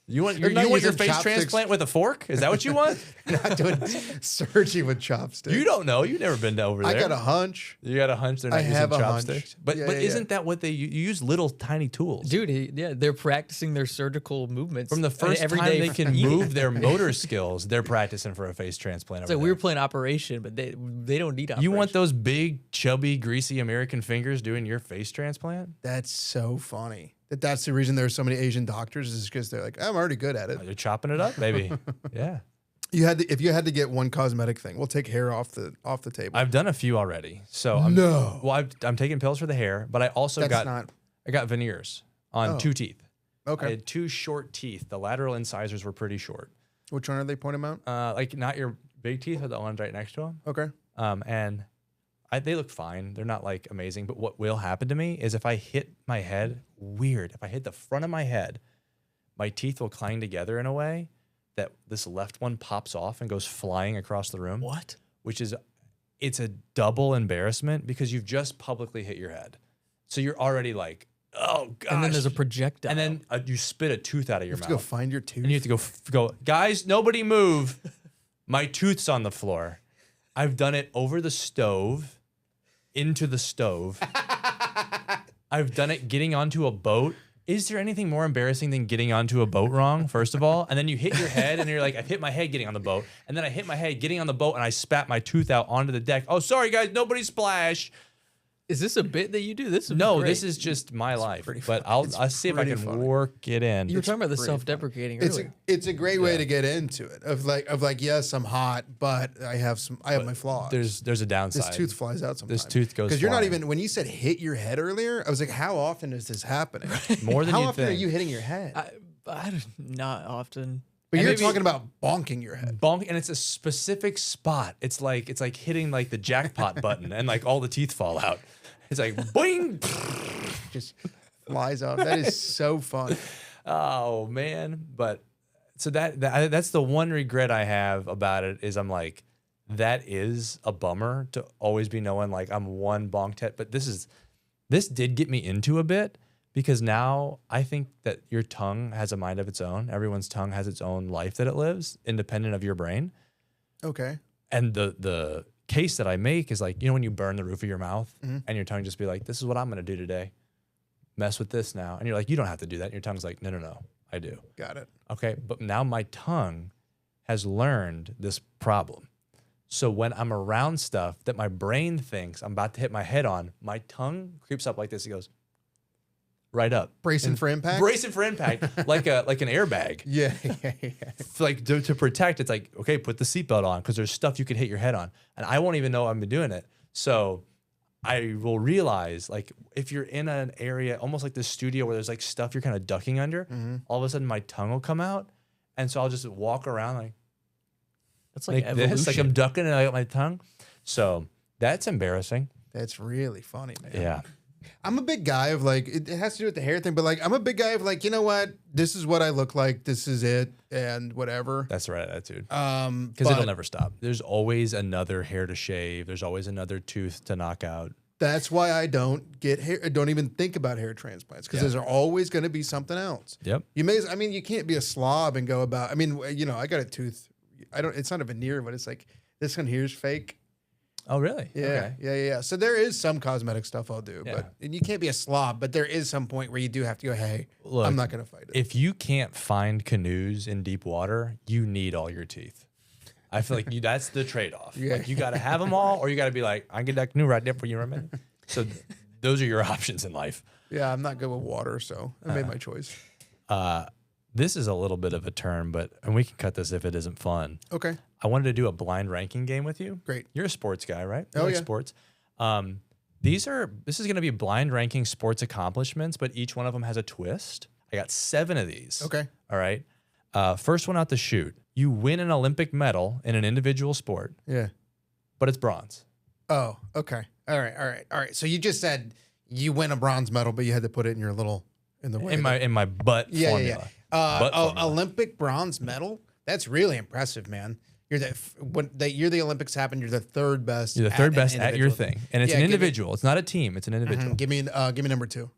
You want They're you not want your using face chopsticks. transplant with a fork? Is that what you want? Not doing surgery with chopsticks. You don't know. You've never been over there. I got a hunch. You got a hunch they're not I using have a hunch. chopsticks. But Yeah, but yeah, isn't that what you use little tiny tools? Dude, they're practicing their surgical movements From the first every time day they for can years. move their motor skills, they're practicing for a face transplant. It's over like we were there. playing Operation, but they don't need Operation. You want those big, chubby, greasy American fingers doing your face transplant? That's so funny. That's the reason there's so many Asian doctors is because they're like, I'm already good at it. They're chopping it up, baby. Yeah. If you had to get one cosmetic thing, we'll take hair off the table. I've done a few already. So I'm taking pills for the hair, but I also I got veneers on 2 teeth. Okay. I had 2 short teeth. The lateral incisors were pretty short. Which one are they pointing out? Like not your big teeth, but the ones right next to them. Okay. And they look fine. They're not like amazing. But what will happen to me is if I hit my head, if I hit the front of my head, my teeth will clang together in a way that this left one pops off and goes flying across the room. What? It's a double embarrassment because you've just publicly hit your head. So you're already like, oh, gosh. And then there's a projectile. And then you spit a tooth out of your You mouth. have to go find your tooth. And you have to go, guys, nobody move. My tooth's on the floor. I've done it over the stove, into the stove. I've done it getting onto a boat. Is there anything more embarrassing than getting onto a boat wrong, first of all? And then you hit your head and you're like, I've hit my head getting on the boat. And then I hit my head getting on the boat and I spat my tooth out onto the deck. Oh, sorry, guys, nobody splash. Is this a bit that you do? This would be No, great. this is just my life. But I'll see if I can work it in. You were talking about the self-deprecating earlier. It's a great way to get into it. Of like yes, I'm hot, but I have my flaws. There's a downside. This tooth flies out sometimes. This tooth goes because you're not flying. even when you said hit your head earlier. I was like, how often is this happening? More than how you'd often think. are you hitting your head? Not often. But And you're maybe- talking about bonking your head. Bonk, and it's a specific spot. It's like hitting like the jackpot button, and like all the teeth fall out. It's like boing. Just flies out. That is so fun. Oh man! But so that's the one regret I have about it is I'm like, that is a bummer to always be knowing like I'm one bonked head. But this did get me into a bit because now I think that your tongue has a mind of its own. Everyone's tongue has its own life that it lives, independent of your brain. Okay. And the case that I make is like, when you burn the roof of your mouth and your tongue just be like, this is what I'm going to do today. Mess with this now. And you're like, you don't have to do that. And your tongue's like, no, I do. Got it. Okay. But now my tongue has learned this problem. So when I'm around stuff that my brain thinks I'm about to hit my head on, my tongue creeps up like this. It goes right up. Bracing for impact. Bracing for impact, like an airbag. Yeah. Like to protect, it's like, okay, put the seatbelt on because there's stuff you could hit your head on. And I won't even know I've been doing it. So I will realize, like, if you're in an area, almost like this studio where there's like stuff you're kind of ducking under, all of a sudden my tongue will come out. And so I'll just walk around like, That's like this, evolution. like I'm ducking and I got my tongue. So that's embarrassing. That's really funny, man. Yeah. I'm a big guy of like, it has to do with the hair thing, but like, I'm a big guy of like, you know what? This is what I look like. This is it. And whatever. That's the right attitude. Because Because it'll never stop. There's always another hair to shave. There's always another tooth to knock out. That's why I don't get hair. I don't even think about hair transplants because there's always going to be something else. Yep. You can't be a slob and go about. I mean, I got a tooth. It's not a veneer, but it's like this one here's fake. Oh, really? Yeah, Okay. yeah. So there is some cosmetic stuff I'll do, Yeah. and you can't be a slob. But there is some point where you do have to go, hey, Look, I'm not going to fight it. If you can't find canoes in deep water, you need all your teeth. I feel like that's the trade-off. Yeah. Like you got to have them all, or you got to be like, I get that canoe right there for you, Roman. So those are your options in life. Yeah, I'm not good with water, so I made my choice. This is a little bit of a turn, and we can cut this if it isn't fun. Okay. I wanted to do a blind ranking game with you. Great. You're a sports guy, right? You Oh, like yeah. Sports. This is going to be blind ranking sports accomplishments, but each one of them has a twist. I got 7 of these. Okay. All right. First one out the chute. You win an Olympic medal in an individual sport, Yeah. but it's bronze. Oh, okay. All right. So you just said you win a bronze medal, but you had to put it in your little in the way In my butt formula. Butt formula. Olympic bronze medal. That's really impressive, man. You're when the year the Olympics happened, you're the third best. You're the third an best at your individual thing, and it's Yeah, an give me- individual. It's not a team. It's an individual. Give me number 2.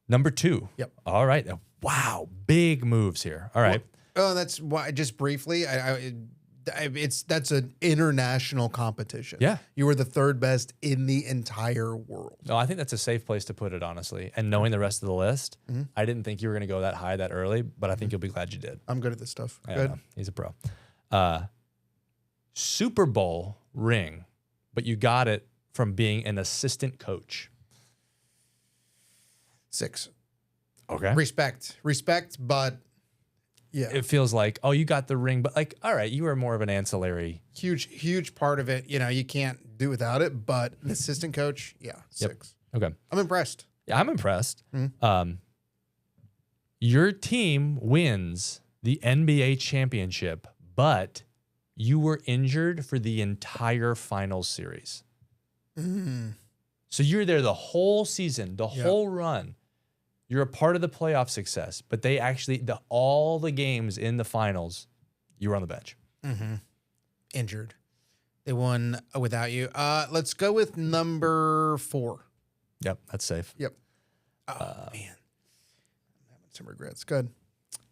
Number 2. Yep. All right. Wow. Big moves here. All right. Oh, that's why. Just briefly, that's an international competition. Yeah. You were the third best in the entire world. No, I think that's a safe place to put it, honestly. And knowing the rest of the list, I didn't think you were going to go that high that early, but I think you'll be glad you did. I'm good at this stuff. I Good. know. He's a pro. Super Bowl ring, but you got it from being an assistant coach. 6. Okay. Respect, but yeah, It feels like, oh, you got the ring, but like, all right, you were more of an ancillary. huge part of it. You can't do without it. But an assistant coach, yeah, 6. Okay. I'm impressed. Yeah, I'm impressed. Your team wins the NBA championship, but you were injured for the entire finals series. So you're there the whole season, the whole run. You're a part of the playoff success, but they actually, all the games in the finals, you were on the bench. Injured. They won without you. Let's go with number 4. Yep, that's safe. Yep. Oh man, I'm having some regrets. Good.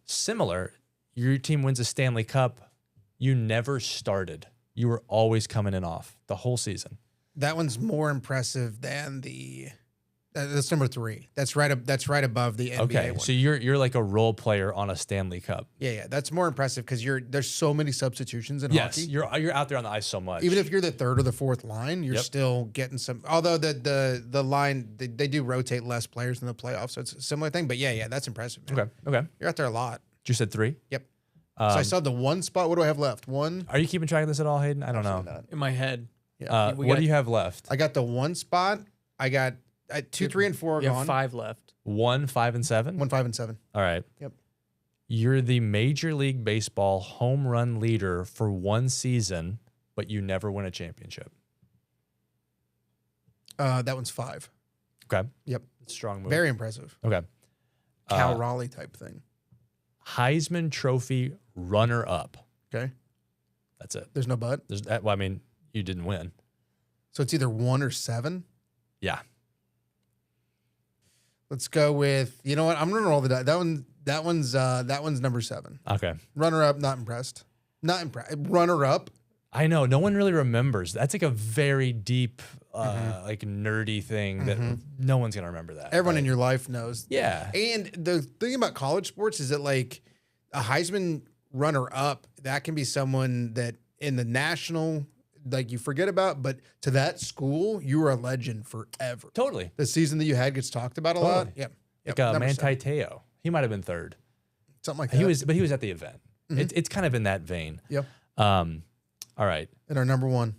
Similar, your team wins a Stanley Cup. You never started. You were always coming in off the whole season. That one's more impressive than the. That's number 3. That's right above the NBA Okay, one. so you're like a role player on a Stanley Cup. Yeah. That's more impressive because there's so many substitutions in Yes, hockey. you're out there on the ice so much. Even if you're the 3rd or the 4th line, you're still getting some. Although the line they do rotate less players in the playoffs, so it's a similar thing. But yeah, that's impressive. Man. Okay. You're out there a lot. You said 3. Yep. So I saw the 1 spot. What do I have left? 1. Are you keeping track of this at all, Hayden? I don't know. Not. In my head. What do you have left? I got the 1 spot. I got 2, 3, and 4 are You have gone. 5 left. 1, 5, and 7. 1, 5, and 7. All right. Yep. You're the Major League Baseball home run leader for 1 season, but you never win a championship. That one's 5. Okay. Yep. Strong move. Very impressive. Okay. Cal Raleigh type thing. Heisman Trophy runner up. Okay. That's it. There's no but. Well, I mean, you didn't win. So it's either 1 or 7. Yeah. Let's go with. You know what? I'm gonna roll the dice. That one's number 7. Okay. Runner up. Not impressed. Not impressed. Runner up. I know. No one really remembers. That's like a very deep, like nerdy thing that no one's going to remember that. Everyone right? in your life knows. Yeah. And the thing about college sports is that like a Heisman runner up, that can be someone that in the national, like you forget about, but to that school, you were a legend forever. Totally. The season that you had gets talked about a lot. Yep. Like Number Manti 7. Te'o. He might have been 3rd. Something like that. He was at the event. It's kind of in that vein. Yep. All right. And our number 1.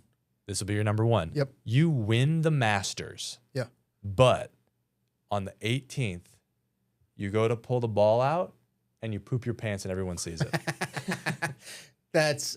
This will be your number 1. Yep. You win the Masters. Yeah. But on the 18th, you go to pull the ball out and you poop your pants and everyone sees it. That's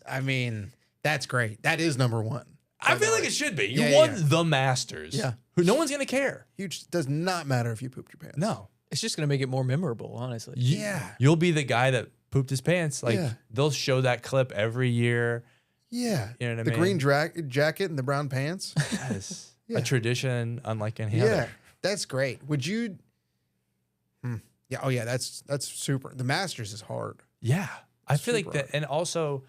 great. That is number 1. I feel like it should be. You Yeah, won yeah. the Masters. Yeah. Who no one's going to care. Huge. Does not matter if you pooped your pants. No. It's just going to make it more memorable, honestly. Yeah. You'll be the guy that pooped his pants. Like Yeah. they'll show that clip every year. Yeah. You know what I the mean? green jacket and the brown pants. That is Yeah. a tradition unlike any Yeah. other. That's great. Would you? Yeah. Oh yeah. That's super. The Masters is hard. Yeah. I feel like Super that. And also,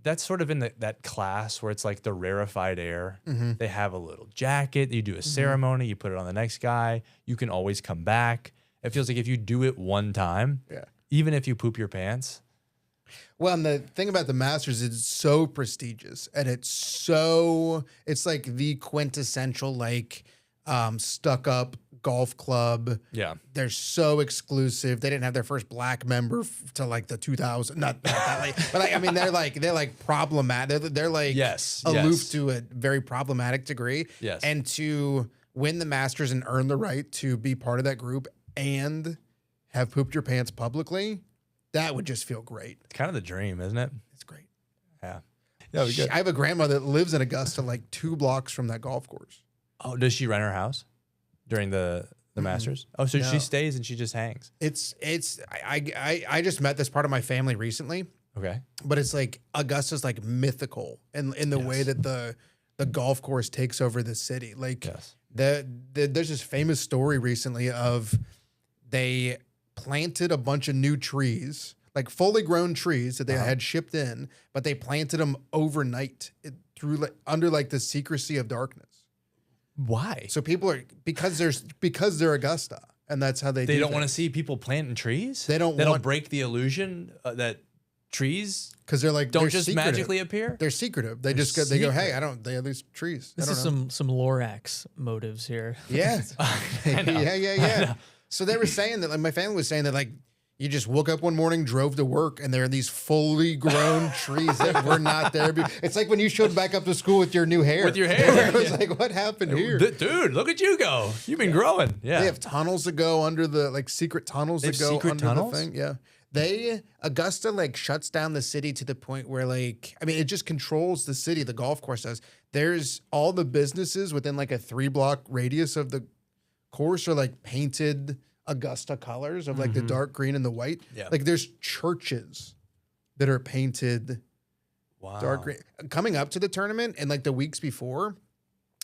that's sort of in that class where it's like the rarefied air. They have a little jacket. You do a ceremony. You put it on the next guy. You can always come back. It feels like if you do it one time, Yeah. even if you poop your pants. Well, and the thing about the Masters is it's so prestigious, and it's like the quintessential like stuck up golf club. Yeah. They're so exclusive. They didn't have their first black member till like the 2000s. Not that late, but like, I mean, they're like problematic. They're like aloof to a very problematic degree. Yes. And to win the Masters and earn the right to be part of that group and have pooped your pants publicly, that would just feel great. It's kind of the dream, isn't it? It's great. Yeah. Yeah, we good. I have a grandmother that lives in Augusta, like 2 blocks from that golf course. Oh, does she rent her house during the Masters? Oh, so No. she stays and she just hangs. I just met this part of my family recently, Okay. but it's like Augusta's like mythical in the way that the golf course takes over the city. Like Yes. there's this famous story recently of they planted a bunch of new trees, like fully grown trees that they had shipped in, but they planted them overnight under like the secrecy of darkness. Why? So people are because they're Augusta, and that's how they Don't want to see people planting trees? That'll break the illusion that trees because they're like don't they're just secretive. magically appear? They're secretive. They just go. They go. Hey, they have these trees. This is some Lorax motives here. Yeah. I know. Yeah. So they were saying that, like, my family was saying that, like, you just woke up one morning, drove to work, and there are these fully grown trees that were not there. It's like when you showed back up to school with your new hair. With your hair. It was like, what happened here? Dude, look at you go. You've been growing. Yeah. They have tunnels that go under the, like, secret tunnels that go secret under tunnels? the thing. Yeah. Augusta, like, shuts down the city to the point where, like, I mean, it just controls the city, the golf course does. There's all the businesses within, like, a 3-block radius of the course are, like, painted Augusta colors of, like, the dark green and the white. Yeah. Like, there's churches that are painted dark green. Coming up to the tournament and, like, the weeks before,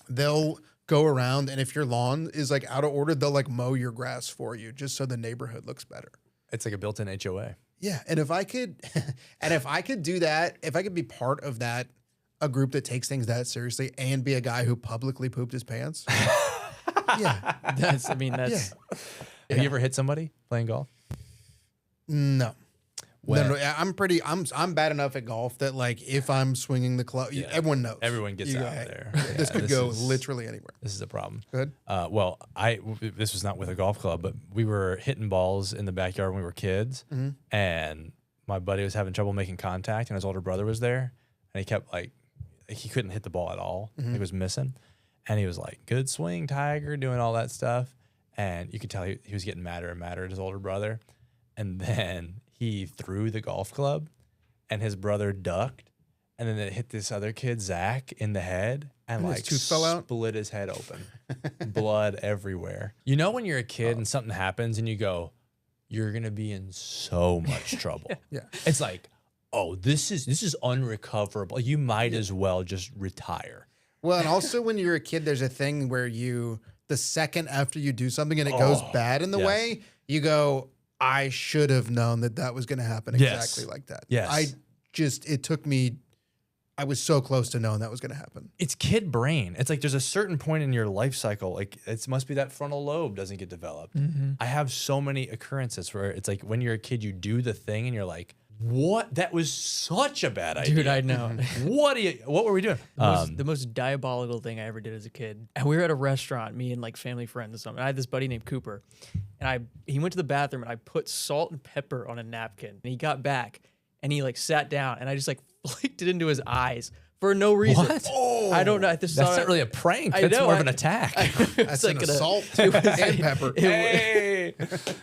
they'll go around, and if your lawn is, like, out of order, they'll, like, mow your grass for you just so the neighborhood looks better. It's like a built-in HOA. Yeah, and if I could do that, if I could be part of that, a group that takes things that seriously and be a guy who publicly pooped his pants. Yeah. That's. Have you ever hit somebody playing golf? No. When- No, I'm bad enough at golf that, like, if I'm swinging the club, everyone knows. Everyone gets You go, out "Hey, there. This could go literally anywhere. This is a problem. Good. Well, this was not with a golf club, but we were hitting balls in the backyard when we were kids, and my buddy was having trouble making contact, and his older brother was there, and he kept, like, he couldn't hit the ball at all. He was missing, and he was like, "Good swing, Tiger," doing all that stuff, and you could tell he was getting madder and madder at his older brother, and then he threw the golf club, and his brother ducked, and then it hit this other kid, Zach, in the head, and his like tooth fell out? split his head open, blood everywhere. You know when you're a kid and something happens and you go, "You're gonna be in so much trouble." Yeah. It's like, oh, this is unrecoverable. You might as well just retire. Well, and also when you're a kid, there's a thing where the second after you do something and it goes bad in the yes. way, you go, I should have known that was going to happen exactly like that. Yes. I was so close to knowing that was going to happen. It's kid brain. It's like there's a certain point in your life cycle, like it must be that frontal lobe doesn't get developed. I have so many occurrences where it's like when you're a kid, you do the thing and you're like, what? That was such a bad idea. Dude, I know. What were we doing? The most diabolical thing I ever did as a kid. And we were at a restaurant, me and like family friends and something. I had this buddy named Cooper, and he went to the bathroom, and I put salt and pepper on a napkin. And he got back, and he like sat down, and I just like flicked it into his eyes for no reason. What? I don't know. That's not really a prank. I That's know, more of an attack. That's like an an assault and pepper. Hey,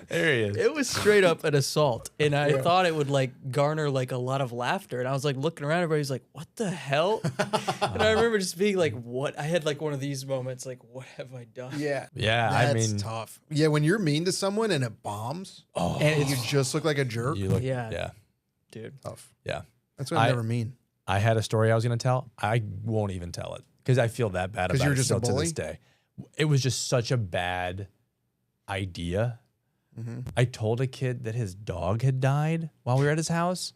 there he is. It was straight up an assault, and I thought it would like garner like a lot of laughter. And I was like looking around, everybody's like, "What the hell?" And I remember just being like, "What?" I had like one of these moments, like, "What have I done?" Yeah. Yeah, That's tough. Yeah, when you're mean to someone and it bombs, and you just look like a jerk, You look, Yeah. dude. tough. yeah. That's what I never mean. I had a story I was going to tell. I won't even tell it because I feel that bad 'Cause about you're it just a still to bully? this day. It was just such a bad idea. I told a kid that his dog had died while we were at his house.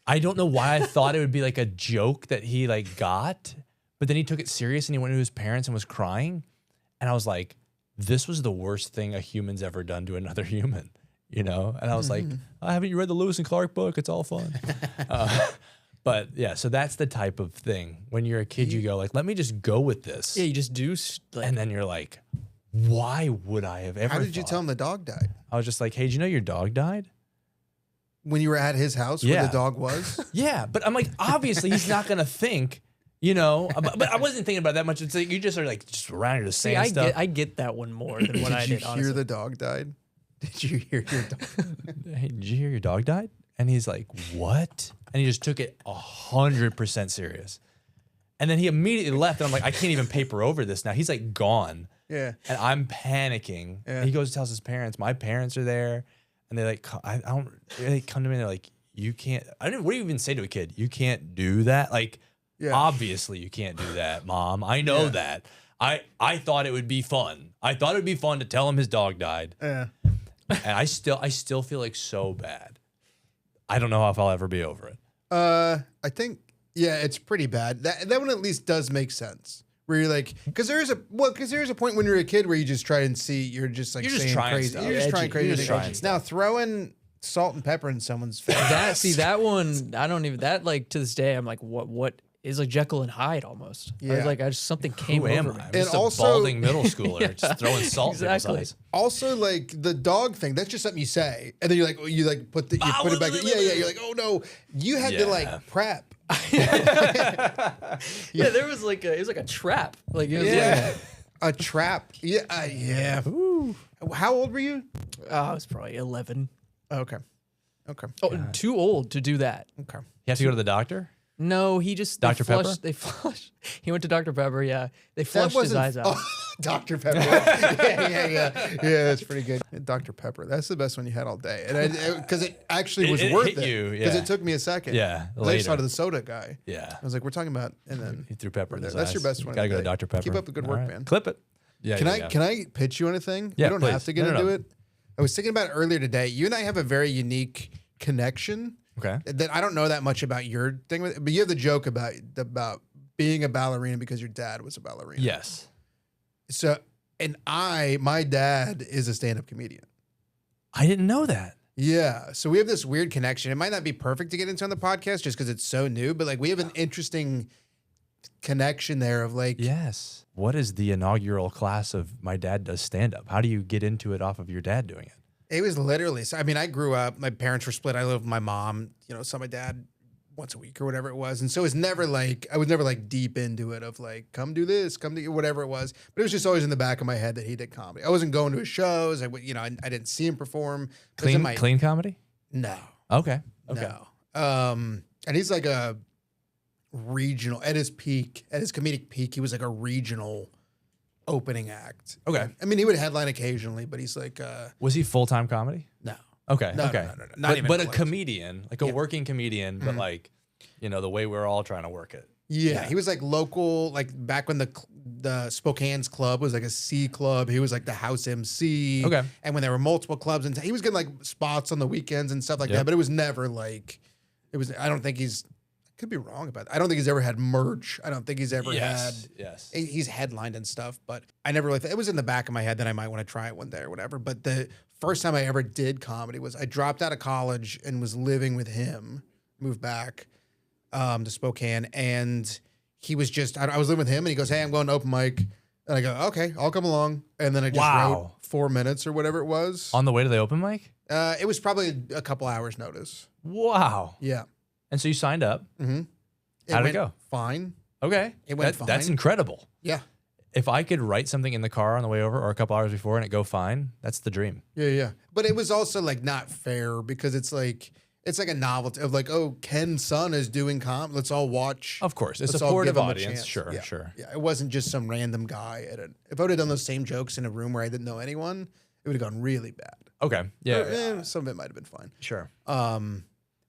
I don't know why I thought it would be like a joke that he like got, but then he took it serious and he went to his parents and was crying. And I was like, this was the worst thing a human's ever done to another human, you know? And I was like, oh, haven't you read the Lewis and Clark book? It's all fun. But yeah, so that's the type of thing. When you're a kid, you go like, let me just go with this. Yeah, you just do. And then you're like, Why would I have ever How did you thought- tell him the dog died? I was just like, hey, did you know your dog died? When you were at his house where Yeah. the dog was? Yeah, but I'm like, obviously he's not gonna think, you know. But I wasn't thinking about that much. It's like you just are like just around here just See, saying stuff. I get that one more than what I Did you did. hear Honestly. the dog died? Did you hear your dog? Hey, did you hear your dog died? And he's like, what? And he just took it 100% serious. And then he immediately left. And I'm like, I can't even paper over this now. He's like gone. Yeah. And I'm panicking. Yeah. And he goes and tells his parents. My parents are there. And they like, they come to me and they're like, you can't, what do you even say to a kid? You can't do that. Like, Yeah. obviously you can't do that, Mom. I know that. I thought it would be fun. I thought it would be fun to tell him his dog died. Yeah. And I still feel like so bad. I don't know if I'll ever be over it. I think, yeah, it's pretty bad. That one at least does make sense. Where you're like, because there's a point when you're a kid where you just try and see, you're just like You're just saying trying crazy. stuff. You're just trying Edgy. crazy You're just things. trying Now throwing salt and pepper in someone's face. That one, I don't even, that like to this day, I'm like, what is like Jekyll and Hyde almost. I Yeah. was like, something came Who am over I? me. I'm just And a also- balding middle schooler just throwing salt in Exactly. people's eyes. Also, like the dog thing, that's just something you say, and then you put it back. Yeah. You're like, oh no, you had to Yeah. like prep. Yeah, there was like it was like a trap. Like it was Yeah, a trap. Yeah, yeah. How old were you? like, I was probably 11. Okay. Oh, too old to do that. Okay. You have to go to the doctor? No, he just Dr. Pepper? They flushed. He went to Dr. Pepper. Yeah, they That flushed his wasn't- eyes out. Oh, Dr. Pepper. Yeah, that's pretty good. Dr. Pepper. That's the best one you had all day. And because it actually was It worth hit it. you, Because yeah. it took me a second. Yeah, 'Cause I just later. thought of the soda guy. Yeah. I was like, we're talking about, and then He threw pepper in his That's eyes. your best one. Gotta of go the to day. Dr. Pepper. Keep up the good All work, right. man. Clip it. Yeah. Can I pitch you anything? Yeah, we don't please. have to get No, into no. it. I was thinking about it earlier today. You and I have a very unique connection Okay. that I don't know that much about your thing, but you have the joke about being a ballerina because your dad was a ballerina. Yes. So, and my dad is a stand-up comedian. I didn't know that. Yeah. So we have this weird connection. It might not be perfect to get into on the podcast just because it's so new, but like we have an interesting connection there of like, Yes. What is the inaugural class of My Dad Does Stand Up? How do you get into it off of your dad doing it? it was literally, so I mean, I grew up, my parents were split. I lived with my mom, saw my dad once a week or whatever it was. And so it was never like, I was never like deep into it of like, come do this, come do whatever it was. But it was just always in the back of my head that he did comedy. I wasn't going to his shows. I didn't see him perform. It was in my- Clean comedy? No. Okay. Okay. No. And he's like a regional at his comedic peak. He was like a regional opening act. Okay. I mean, he would headline occasionally, but he's like, Was he full-time comedy? no. Okay. No, okay. no. Not even but a close. comedian, like a Yeah. working comedian, but like, the way we're all trying to work it. Yeah, he was like local, like back when the Spokane's club was like a C club. He was like the house MC. Okay. And when there were multiple clubs, and he was getting like spots on the weekends and stuff like that. But it was never like, I don't think I could be wrong about that. I don't think he's ever had merch. I don't think he's ever had. Yes. He's headlined and stuff, but I never really. It was in the back of my head that I might want to try it one day or whatever. But the first time I ever did comedy was I dropped out of college and was living with him. Moved back to Spokane, and he was just. I was living with him, and he goes, "Hey, I'm going to open mic," and I go, "Okay, I'll come along." And then I just wrote 4 minutes or whatever it was. On the way to the open mic? It was probably a couple hours notice. Wow. Yeah. And so you signed up. Mm-hmm. How'd it went go? Fine. Okay. It went That's fine. incredible. Yeah. If I could write something in the car on the way over or a couple hours before and it go fine, that's the dream. Yeah. But it was also like not fair because it's like a novelty of like, oh, Ken's son is doing comedy. Let's all watch. Of course. A Let's all supportive give him a audience. chance. Sure, Yeah. sure. Yeah. It wasn't just some random guy if I would have done those same jokes in a room where I didn't know anyone, it would have gone really bad. Okay. Yeah. Or, some of it might have been fine. Sure.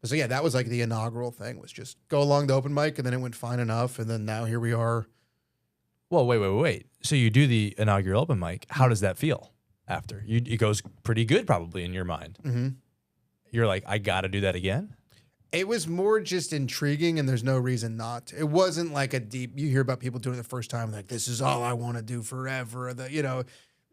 So yeah, that was like the inaugural thing was just go along the open mic, and then it went fine enough, and then now here we are. Well, wait. So you do the inaugural open mic. How does that feel after? It goes pretty good probably in your mind. Mm-hmm. You're like, I got to do that again? It was more just intriguing, and there's no reason not to. It wasn't like a deep. You hear about people doing it the first time, like this is all I want to do forever.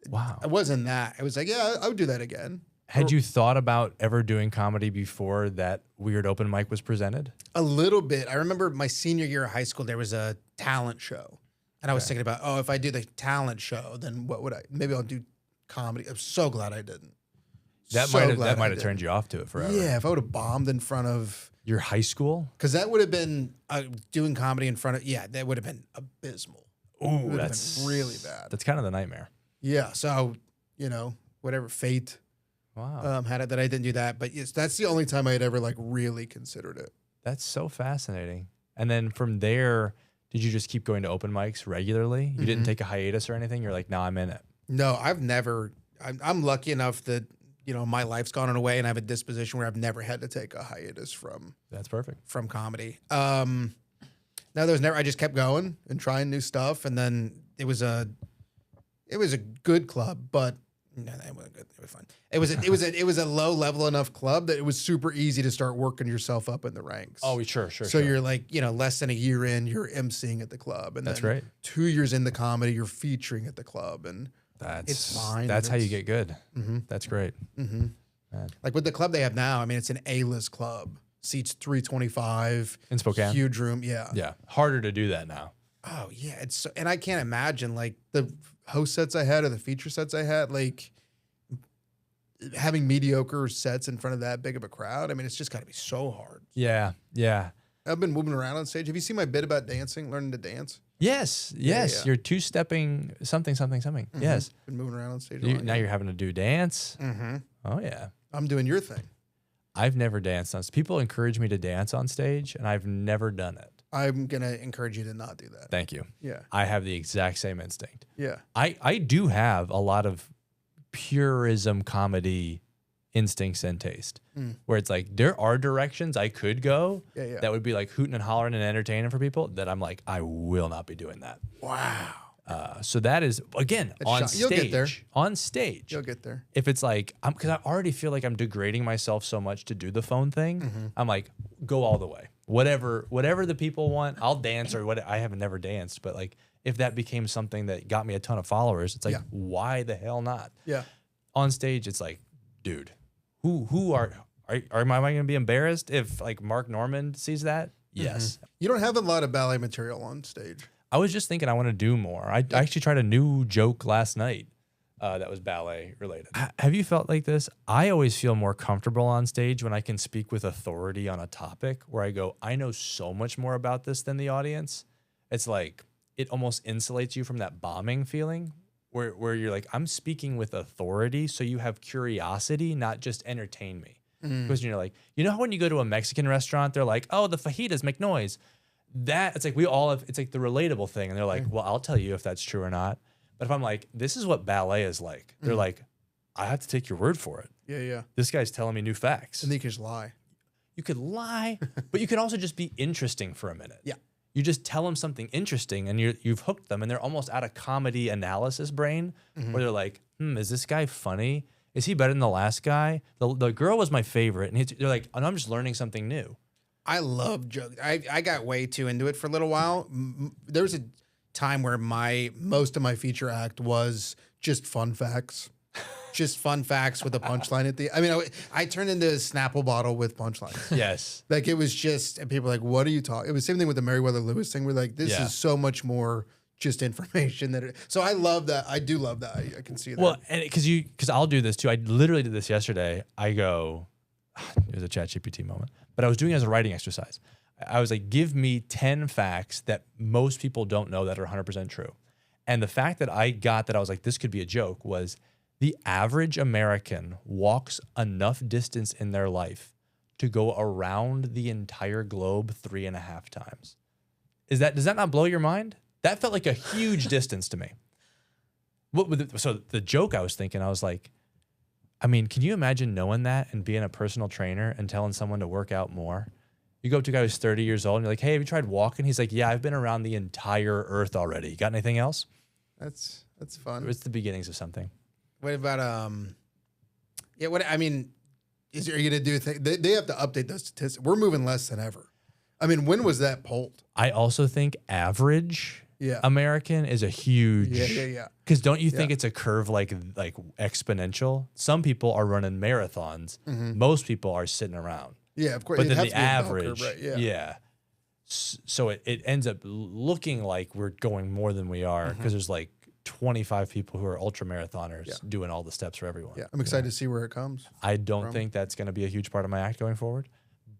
Wow. It wasn't that. It was like, yeah, I would do that again. Had you thought about ever doing comedy before that weird open mic was presented? A little bit. I remember my senior year of high school, there was a talent show. And I was thinking about, if I do the talent show, then what would I? Maybe I'll do comedy. I'm so glad I didn't. That might have turned you off to it forever. Yeah, if I would have bombed in front of Your high school? because that would have been doing comedy in front of that would have been abysmal. Ooh, That's really bad. That's kind of the nightmare. Yeah, so whatever fate Wow. had it that I didn't do that, but yes, that's the only time I had ever like really considered it. That's so fascinating. And then from there, did you just keep going to open mics regularly? You didn't take a hiatus or anything? You're like, no, I'm in it. No, I've never. I'm lucky enough that my life's gone away, and I have a disposition where I've never had to take a hiatus from That's perfect. comedy. No, there was never. I just kept going and trying new stuff, and then it was a good club, but no, that wasn't good. It was fun. It was a low level enough club that it was super easy to start working yourself up in the ranks. Oh, sure. So you're like, less than a year in, you're emceeing at the club, and That's then right. 2 years into comedy, you're featuring at the club, and That's it's fine. That's how you get good. That's great. like with the club they have now. I mean, it's an A-list club, seats 325 In Spokane? huge room. Yeah. Yeah. Harder to do that now. Oh yeah, and I can't imagine like the host sets I had or the feature sets I had, like having mediocre sets in front of that big of a crowd. I mean, it's just got to be so hard. Yeah. Yeah. I've been moving around on stage. Have you seen my bit about dancing, learning to dance? Yes. Yes. yeah. You're two-stepping something. Yes. Been moving around on stage. a lot, Now yeah. you're having to do dance. Mhm. Oh, yeah. I'm doing your thing. I've never danced on stage. People encourage me to dance on stage, and I've never done it. I'm gonna encourage you to not do that. Thank you. Yeah. I have the exact same instinct. Yeah. I do have a lot of purism comedy instincts and taste where it's like there are directions I could go Yeah. that would be like hooting and hollering and entertaining for people that I'm like, I will not be doing that. Wow. So that is, again, on You'll get there. stage. On stage. You'll get there. If it's like, because I already feel like I'm degrading myself so much to do the phone thing, I'm like, go all the way. Whatever the people want, I'll dance or what. I haven't never danced, but like if that became something that got me a ton of followers, it's like, Yeah. why the hell not? Yeah. On stage, it's like, dude, who am I going to be embarrassed if like Mark Norman sees that? Yes. You don't have a lot of ballet material on stage. I was just thinking I want to do more. I actually tried a new joke last night that was ballet related. Have you felt like this? I always feel more comfortable on stage when I can speak with authority on a topic where I go, I know so much more about this than the audience. It's like it almost insulates you from that bombing feeling where you're like, I'm speaking with authority, so you have curiosity, not just entertain me. Because you're like, how when you go to a Mexican restaurant, they're like, oh, the fajitas make noise. That it's like we all have, it's like the relatable thing. And they're like, well, I'll tell you if that's true or not. But if I'm like, this is what ballet is like, they're like, I have to take your word for it. Yeah. This guy's telling me new facts. And then you can just lie. You could lie, but you can also just be interesting for a minute. Yeah. You just tell them something interesting and you've hooked them and they're almost out of comedy analysis brain where they're like, is this guy funny? Is he better than the last guy? The girl was my favorite. And they're like, oh, no, I'm just learning something new. I love jokes. I got way too into it for a little while. There was a time where most of my feature act was just fun facts. Just fun facts with a punchline at the. I mean, I turned into a Snapple bottle with punchlines. Yes. Like it was just, and people were like, "What are you talking?" It was the same thing with the Meriwether Lewis thing. We're like, "This is so much more just information that." So I love that. I do love that. I can see that. Well, and because I'll do this too. I literally did this yesterday. I go, it was a ChatGPT moment, but I was doing it as a writing exercise. I was like, give me 10 facts that most people don't know that are 100% true. And the fact that I got that I was like, this could be a joke was the average American walks enough distance in their life to go around the entire globe 3.5 times. Does that not blow your mind? That felt like a huge distance to me. So the joke I was thinking, I was like, I mean, can you imagine knowing that and being a personal trainer and telling someone to work out more? You go up to a guy who's 30 years old and you're like, hey, have you tried walking? He's like, yeah, I've been around the entire earth already. Got anything else? That's fun. It's the beginnings of something. What about yeah? What I mean is, are you gonna do things? They have to update those statistics. We're moving less than ever. I mean, when was that polled? I also think average Yeah. American is a huge. Yeah. Because don't you think it's a curve like exponential? Some people are running marathons. Most people are sitting around. Yeah, of course. But It'd then have the to be a bell average, curve, right? Yeah. So it ends up looking like we're going more than we are because there's like 25 people who are ultra marathoners doing all the steps for everyone. Yeah, I'm excited to see where it comes. I don't think that's going to be a huge part of my act going forward.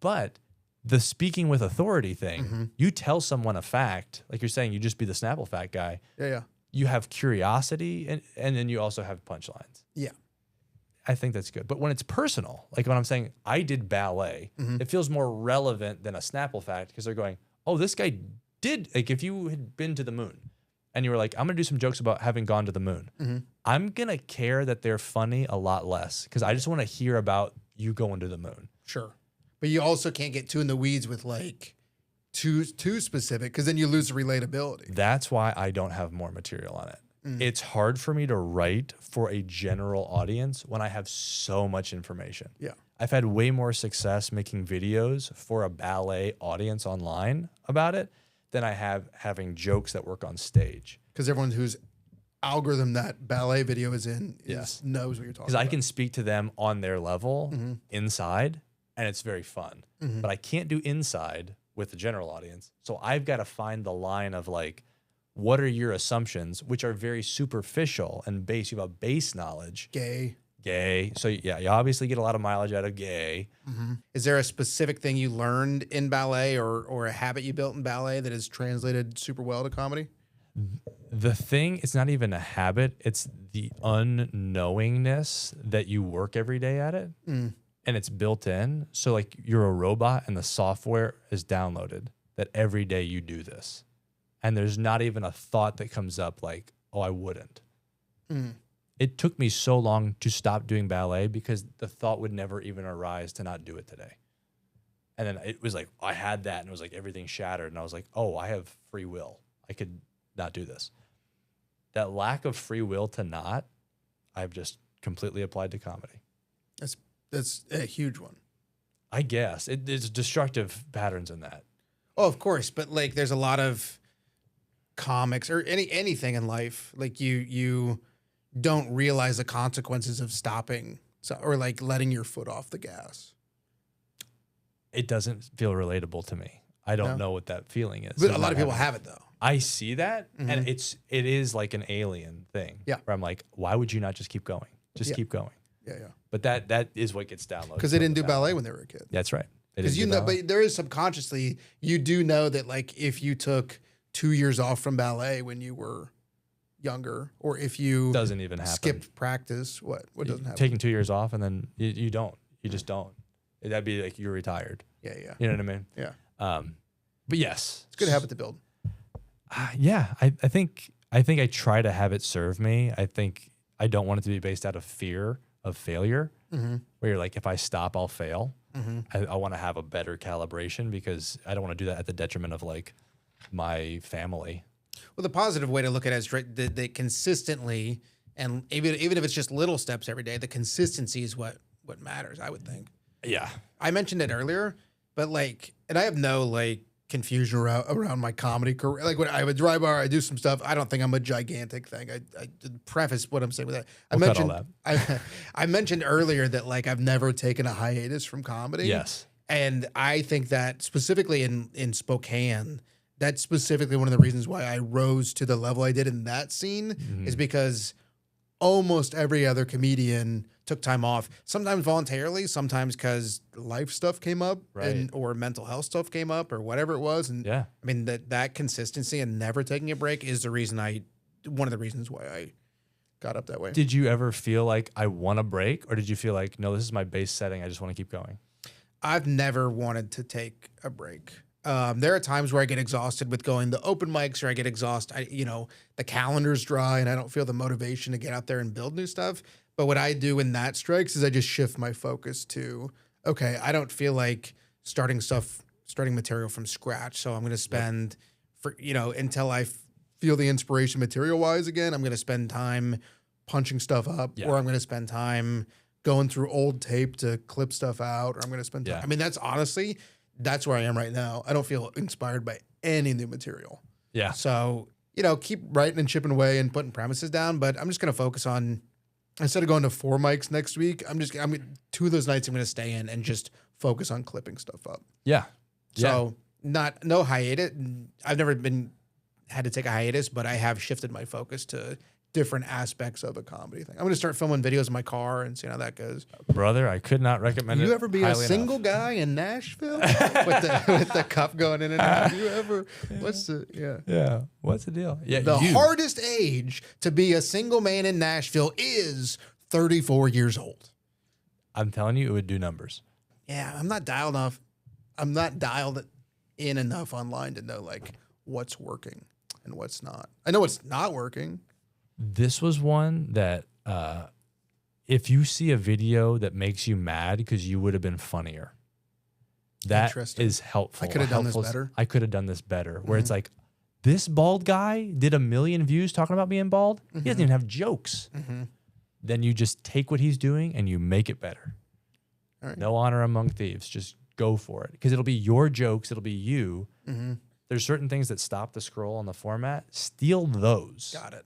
But the speaking with authority thing, you tell someone a fact, like you're saying, you just be the Snapple fact guy. Yeah. You have curiosity and then you also have punchlines. Yeah. I think that's good. But when it's personal, like when I'm saying I did ballet, it feels more relevant than a Snapple fact because they're going, oh, this guy did. Like if you had been to the moon and you were like, I'm going to do some jokes about having gone to the moon, I'm going to care that they're funny a lot less because I just want to hear about you going to the moon. Sure. But you also can't get too in the weeds with like too specific because then you lose the relatability. That's why I don't have more material on it. It's hard for me to write for a general audience when I have so much information. Yeah. I've had way more success making videos for a ballet audience online about it than I have having jokes that work on stage. Because everyone whose algorithm that ballet video is in knows what you're talking about. Because I can speak to them on their level inside, and it's very fun. But I can't do inside with the general audience. So I've got to find the line of like, what are your assumptions, which are very superficial and base. You have a base knowledge. Gay. So yeah, you obviously get a lot of mileage out of gay. Is there a specific thing you learned in ballet or a habit you built in ballet that is translated super well to comedy? The thing, it's not even a habit. It's the unknowingness that you work every day at it. And it's built in. So like you're a robot and the software is downloaded that every day you do this. And there's not even a thought that comes up like, oh, I wouldn't. It took me so long to stop doing ballet because the thought would never even arise to not do it today. And then it was like, I had that and it was like everything shattered. And I was like, oh, I have free will. I could not do this. That lack of free will to not, I've just completely applied to comedy. That's a huge one. I guess. There's destructive patterns in that. Oh, of course. But like there's a lot of comics or anything in life, like you don't realize the consequences of stopping or like letting your foot off the gas. It doesn't feel relatable to me. I don't know what that feeling is. But a lot of people have it though. I see that, and it is like an alien thing. Yeah. Where I'm like, why would you not just keep going? Just keep going. Yeah. But that is what gets downloaded. Because they didn't do ballet when they were a kid. That's right. Because but there is subconsciously, you do know that like if you took 2 years off from ballet when you were younger, or if you doesn't even happen. Skipped practice, what doesn't happen? Taking 2 years off and then you don't. You just don't. That'd be like you're retired. Yeah. You know what I mean? Yeah. But yes, it's a good habit to build. Yeah, I think I try to have it serve me. I think I don't want it to be based out of fear of failure, where you're like, if I stop, I'll fail. I want to have a better calibration because I don't want to do that at the detriment of like my family. Well, the positive way to look at it is that consistently, and even if it's just little steps every day, the consistency is what matters, I would think. Yeah. I mentioned it earlier, but like, and I have no like confusion around my comedy career. Like when I have a dry bar, I do some stuff. I don't think I'm a gigantic thing. I preface what I'm saying with that. I mentioned earlier that like I've never taken a hiatus from comedy. Yes. And I think that specifically in Spokane, that's specifically one of the reasons why I rose to the level I did in that scene is because almost every other comedian took time off, sometimes voluntarily, sometimes because life stuff came up or mental health stuff came up or whatever it was. And I mean, that consistency and never taking a break is one of the reasons why I got up that way. Did you ever feel like I want a break, or did you feel like, no, this is my base setting, I just want to keep going? I've never wanted to take a break. There are times where I get exhausted with going to open mics, or I get exhausted. The calendar's dry and I don't feel the motivation to get out there and build new stuff. But what I do when that strikes is I just shift my focus to, okay, I don't feel like starting material from scratch. So I'm going to spend until I feel the inspiration material wise again, I'm going to spend time punching stuff up, or I'm going to spend time going through old tape to clip stuff out, or I'm going to spend time. I mean, that's where I am right now. I don't feel inspired by any new material. Yeah. So, keep writing and chipping away and putting premises down, but I'm just going to focus on, instead of going to 4 mics next week, I'm 2 of those nights I'm going to stay in and just focus on clipping stuff up. Yeah. So no hiatus. I've never had to take a hiatus, but I have shifted my focus to different aspects of a comedy thing. I'm going to start filming videos in my car and see how that goes. Brother, I could not recommend it. You ever be a highly single enough. guy in Nashville with the cup going in and out? You ever? Yeah. What's the deal? Yeah. The hardest age to be a single man in Nashville is 34 years old. I'm telling you, it would do numbers. Yeah, I'm not dialed in enough online to know like what's working and what's not. I know what's not working. This was one that if you see a video that makes you mad because you would have been funnier, that is helpful. I could have done this better. I could have done this better. Where it's like, this bald guy did 1 million views talking about being bald. He doesn't even have jokes. Then you just take what he's doing and you make it better. All right. No honor among thieves. Just go for it. Because it'll be your jokes. It'll be you. There's certain things that stop the scroll on the format. Steal those. Got it.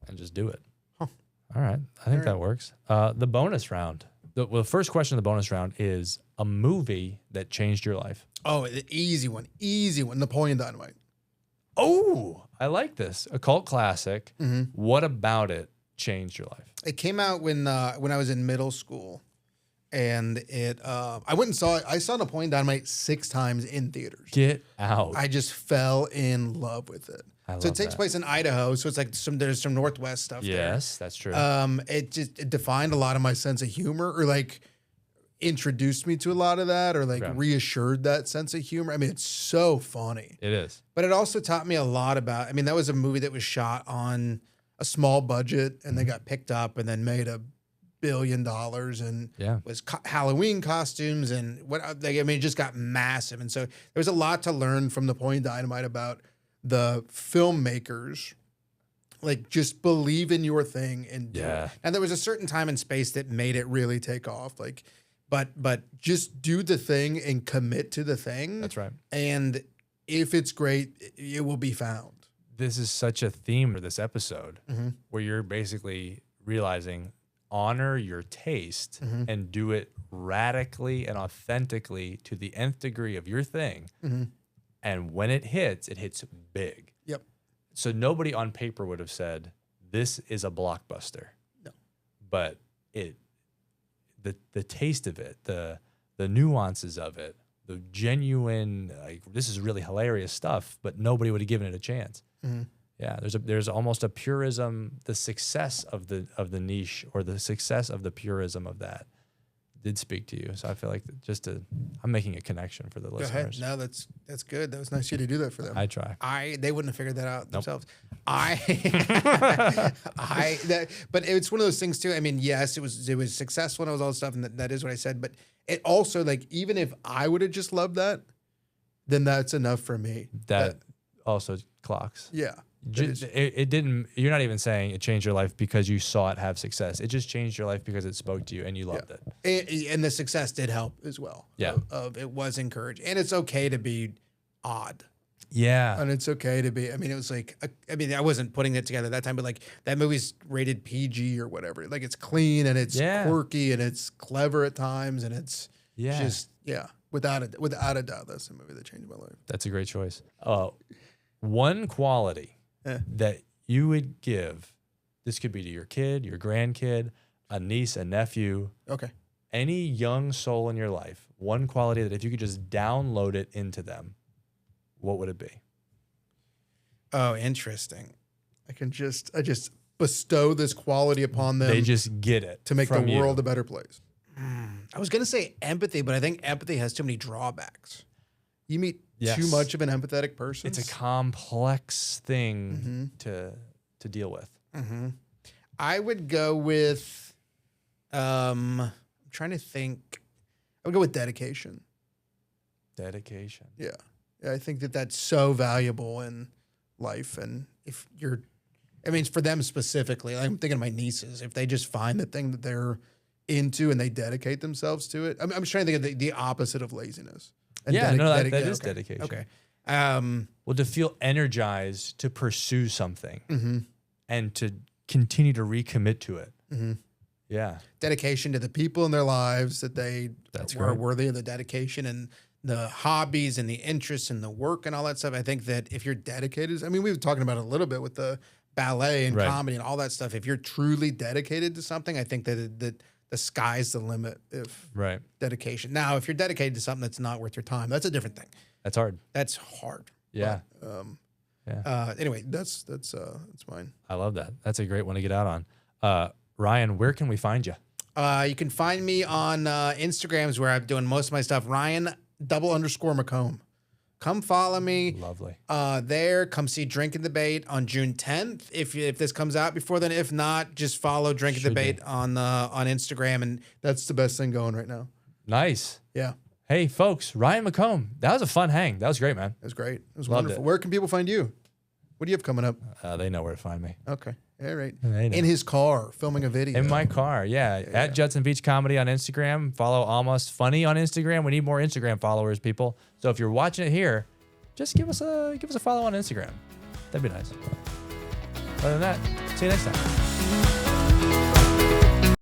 And just do it. Huh. All right. I think that works. The bonus round. The first question of the bonus round is a movie that changed your life. Oh, the easy one. Easy one. Napoleon Dynamite. Oh, I like this. A cult classic. What about it changed your life? It came out when I was in middle school. And I went and saw it. I saw Napoleon Dynamite 6 times in theaters. Get out. I just fell in love with it. So it takes place in Idaho. So it's like there's some Northwest stuff there. Yes, that's true. It defined a lot of my sense of humor, or like introduced me to a lot of that, or like reassured that sense of humor. I mean, it's so funny. It is. But it also taught me a lot about, I mean, that was a movie that was shot on a small budget and then got picked up and then made $1 billion and was Halloween costumes and it just got massive. And so there was a lot to learn from Napoleon Dynamite about the filmmakers, like just believe in your thing and do it. And there was a certain time and space that made it really take off. Like, but just do the thing and commit to the thing. That's right. And if it's great, it will be found. This is such a theme for this episode where you're basically realizing honor your taste and do it radically and authentically to the nth degree of your thing. And when it hits big. Yep. So nobody on paper would have said, this is a blockbuster. No. But the taste of it, the nuances of it, the genuine, like, this is really hilarious stuff, but nobody would have given it a chance. Yeah, there's almost a purism, the success of the niche or the success of the purism of that did speak to you. So I feel like I'm making a connection for the listeners. Go ahead. No, that's good. That was nice of you to do that for them. I try. They wouldn't have figured that out themselves. But it's one of those things too. I mean, yes, it was successful and it was all this stuff, and that is what I said. But it also, like, even if I would have just loved that, then that's enough for me. That also clocks. Yeah. It didn't. You're not even saying it changed your life because you saw it have success. It just changed your life because it spoke to you and you loved it. And the success did help as well. Yeah, it was encouraging, and it's okay to be odd. Yeah, and it's okay to be. I mean, it was like, I wasn't putting it together that time, but like that movie's rated PG or whatever. Like, it's clean and it's quirky and it's clever at times, and it's just without a doubt, that's the movie that changed my life. That's a great choice. One quality that you would give, this could be to your kid, your grandkid, a niece, a nephew, any young soul in your life, one quality that if you could just download it into them, what would it be? Oh, interesting. I just bestow this quality upon them. They just get it to make the world a better place. I was going to say empathy, but I think empathy has too many drawbacks. You meet too much of an empathetic person. It's a complex thing to deal with. I would go with, I'm trying to think. I would go with dedication. Dedication. Yeah. I think that's so valuable in life. And if for them specifically, I'm thinking of my nieces, if they just find the thing that they're into and they dedicate themselves to it. I'm just trying to think of the opposite of laziness. And that is dedication. Okay. Well, to feel energized to pursue something and to continue to recommit to it. Yeah. Dedication to the people in their lives that they are worthy of the dedication, and the hobbies and the interests and the work and all that stuff. I think that if you're dedicated, I mean, we were talking about it a little bit with the ballet and Right. comedy and all that stuff. If you're truly dedicated to something, I think that the sky's the limit if Right. dedication. Now, if you're dedicated to something that's not worth your time, that's a different thing. That's hard. That's hard. Yeah. But, Yeah. anyway, that's mine. I love that. That's a great one to get out on. Ryan, where can we find you? You can find me on Instagrams where I'm doing most of my stuff. Ryan _McComb. Come follow me. Lovely. There. Come see Drink and Debate on June 10th. If this comes out before then, if not, just follow Drink and Should Debate on Instagram, and that's the best thing going right now. Nice. Yeah, Hey, folks, Ryan McComb. That was a fun hang. That was great, man. it was great. It was Loved wonderful. it. Where can people find you? What do you have coming up? They know where to find me. Okay, all right. They know. In his car, filming a video. In my car, yeah. At Judson Beach Comedy on Instagram. Follow Almost Funny on Instagram. We need more Instagram followers, people. So if you're watching it here, just give us a follow on Instagram. That'd be nice. Other than that, see you next time.